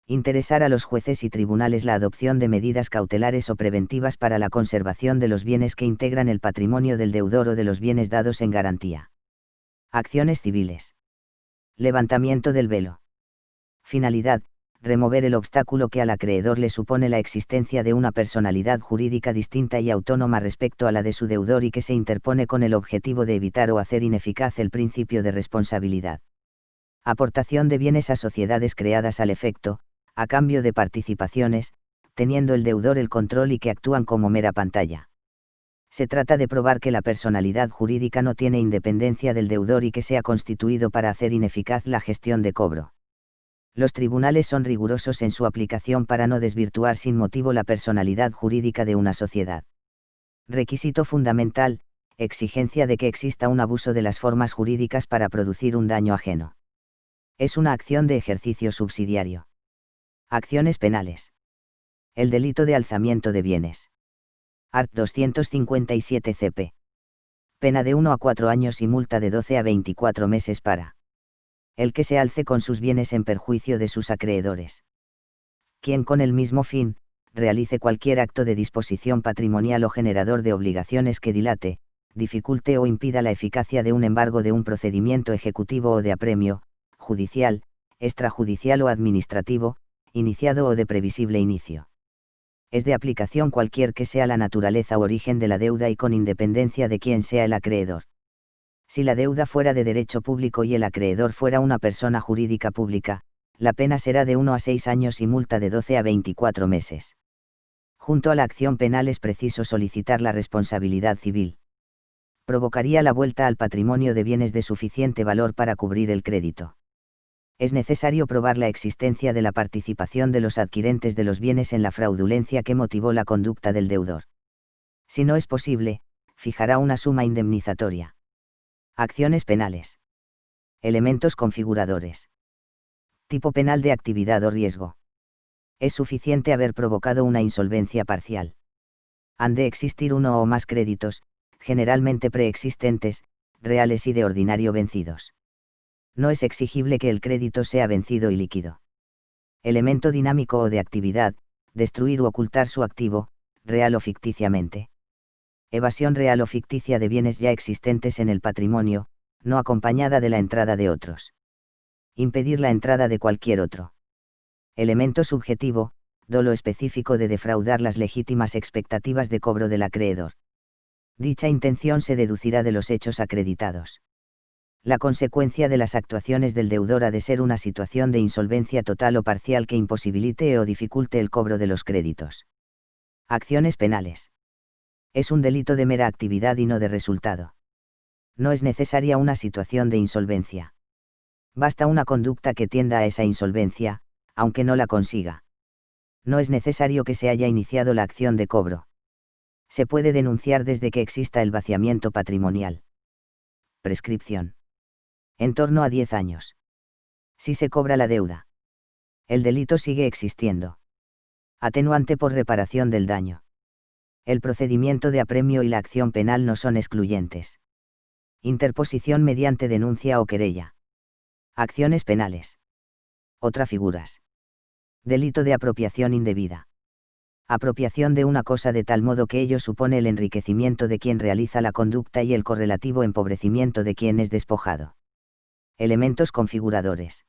Interesar a los jueces y tribunales la adopción de medidas cautelares o preventivas para la conservación de los bienes que integran el patrimonio del deudor o de los bienes dados en garantía. Acciones civiles. Levantamiento del velo. Finalidad: remover el obstáculo que al acreedor le supone la existencia de una personalidad jurídica distinta y autónoma respecto a la de su deudor y que se interpone con el objetivo de evitar o hacer ineficaz el principio de responsabilidad. Aportación de bienes a sociedades creadas al efecto, a cambio de participaciones, teniendo el deudor el control y que actúan como mera pantalla. Se trata de probar que la personalidad jurídica no tiene independencia del deudor y que se ha constituido para hacer ineficaz la gestión de cobro. Los tribunales son rigurosos en su aplicación para no desvirtuar sin motivo la personalidad jurídica de una sociedad. Requisito fundamental: exigencia de que exista un abuso de las formas jurídicas para producir un daño ajeno. Es una acción de ejercicio subsidiario. Acciones penales. El delito de alzamiento de bienes. Art. 257 CP. Pena de 1 a 4 años y multa de 12 a 24 meses para el que se alce con sus bienes en perjuicio de sus acreedores. Quien con el mismo fin, realice cualquier acto de disposición patrimonial o generador de obligaciones que dilate, dificulte o impida la eficacia de un embargo de un procedimiento ejecutivo o de apremio, judicial, extrajudicial o administrativo, iniciado o de previsible inicio. Es de aplicación cualquier que sea la naturaleza o origen de la deuda y con independencia de quién sea el acreedor. Si la deuda fuera de derecho público y el acreedor fuera una persona jurídica pública, la pena será de 1 a 6 años y multa de 12 a 24 meses. Junto a la acción penal es preciso solicitar la responsabilidad civil. Provocaría la vuelta al patrimonio de bienes de suficiente valor para cubrir el crédito. Es necesario probar la existencia de la participación de los adquirentes de los bienes en la fraudulencia que motivó la conducta del deudor. Si no es posible, fijará una suma indemnizatoria. Acciones penales. Elementos configuradores. Tipo penal de actividad o riesgo. Es suficiente haber provocado una insolvencia parcial. Han de existir uno o más créditos, generalmente preexistentes, reales y de ordinario vencidos. No es exigible que el crédito sea vencido y líquido. Elemento dinámico o de actividad, destruir u ocultar su activo, real o ficticiamente. Evasión real o ficticia de bienes ya existentes en el patrimonio, no acompañada de la entrada de otros. Impedir la entrada de cualquier otro. Elemento subjetivo, dolo específico de defraudar las legítimas expectativas de cobro del acreedor. Dicha intención se deducirá de los hechos acreditados. La consecuencia de las actuaciones del deudor ha de ser una situación de insolvencia total o parcial que imposibilite o dificulte el cobro de los créditos. Acciones penales. Es un delito de mera actividad y no de resultado. No es necesaria una situación de insolvencia. Basta una conducta que tienda a esa insolvencia, aunque no la consiga. No es necesario que se haya iniciado la acción de cobro. Se puede denunciar desde que exista el vaciamiento patrimonial. Prescripción. En torno a 10 años. Si se cobra la deuda. El delito sigue existiendo. Atenuante por reparación del daño. El procedimiento de apremio y la acción penal no son excluyentes. Interposición mediante denuncia o querella. Acciones penales. Otras figuras. Delito de apropiación indebida. Apropiación de una cosa de tal modo que ello supone el enriquecimiento de quien realiza la conducta y el correlativo empobrecimiento de quien es despojado. Elementos configuradores.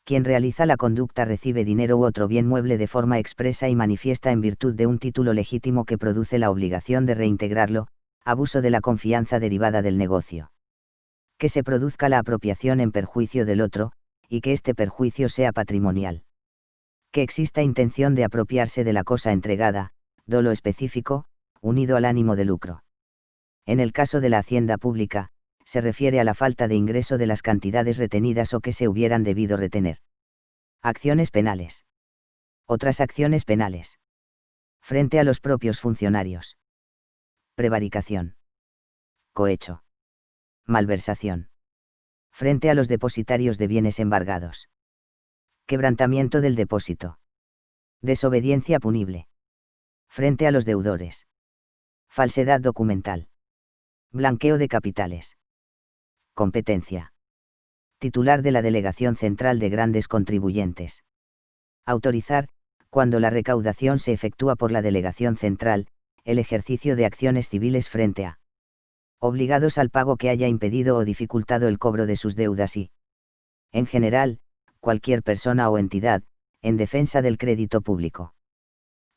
Quien realiza la conducta recibe dinero u otro bien mueble de forma expresa y manifiesta en virtud de un título legítimo que produce la obligación de reintegrarlo, abuso de la confianza derivada del negocio. Que se produzca la apropiación en perjuicio del otro, y que este perjuicio sea patrimonial. Que exista intención de apropiarse de la cosa entregada, dolo específico, unido al ánimo de lucro. En el caso de la hacienda pública, se refiere a la falta de ingreso de las cantidades retenidas o que se hubieran debido retener. Acciones penales. Otras acciones penales. Frente a los propios funcionarios. Prevaricación. Cohecho. Malversación. Frente a los depositarios de bienes embargados. Quebrantamiento del depósito. Desobediencia punible. Frente a los deudores. Falsedad documental. Blanqueo de capitales. Competencia. Titular de la Delegación Central de Grandes Contribuyentes. Autorizar, cuando la recaudación se efectúa por la Delegación Central, el ejercicio de acciones civiles frente a obligados al pago que haya impedido o dificultado el cobro de sus deudas y, en general, cualquier persona o entidad, en defensa del crédito público.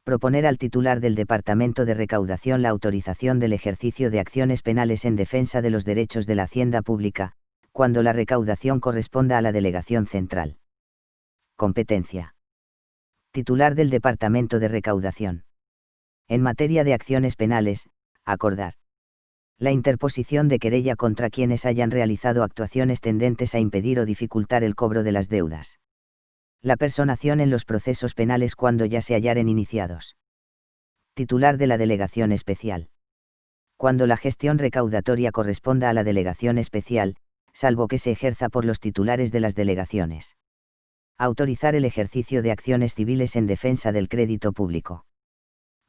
Proponer al titular del Departamento de Recaudación la autorización del ejercicio de acciones penales en defensa de los derechos de la hacienda pública, cuando la recaudación corresponda a la Delegación Central. Competencia. Titular del Departamento de Recaudación. En materia de acciones penales, acordar la interposición de querella contra quienes hayan realizado actuaciones tendentes a impedir o dificultar el cobro de las deudas. La personación en los procesos penales cuando ya se hallaren iniciados. Titular de la Delegación Especial. Cuando la gestión recaudatoria corresponda a la Delegación Especial, salvo que se ejerza por los titulares de las delegaciones. Autorizar el ejercicio de acciones civiles en defensa del crédito público.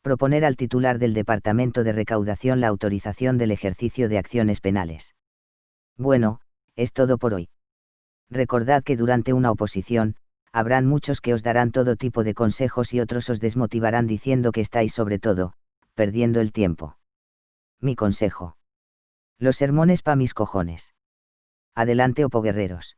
Proponer al titular del Departamento de Recaudación la autorización del ejercicio de acciones penales. Bueno, es todo por hoy. Recordad que durante una oposición, habrán muchos que os darán todo tipo de consejos y otros os desmotivarán diciendo que estáis sobre todo, perdiendo el tiempo. Mi consejo. Los sermones pa' mis cojones. Adelante, opoguerreros.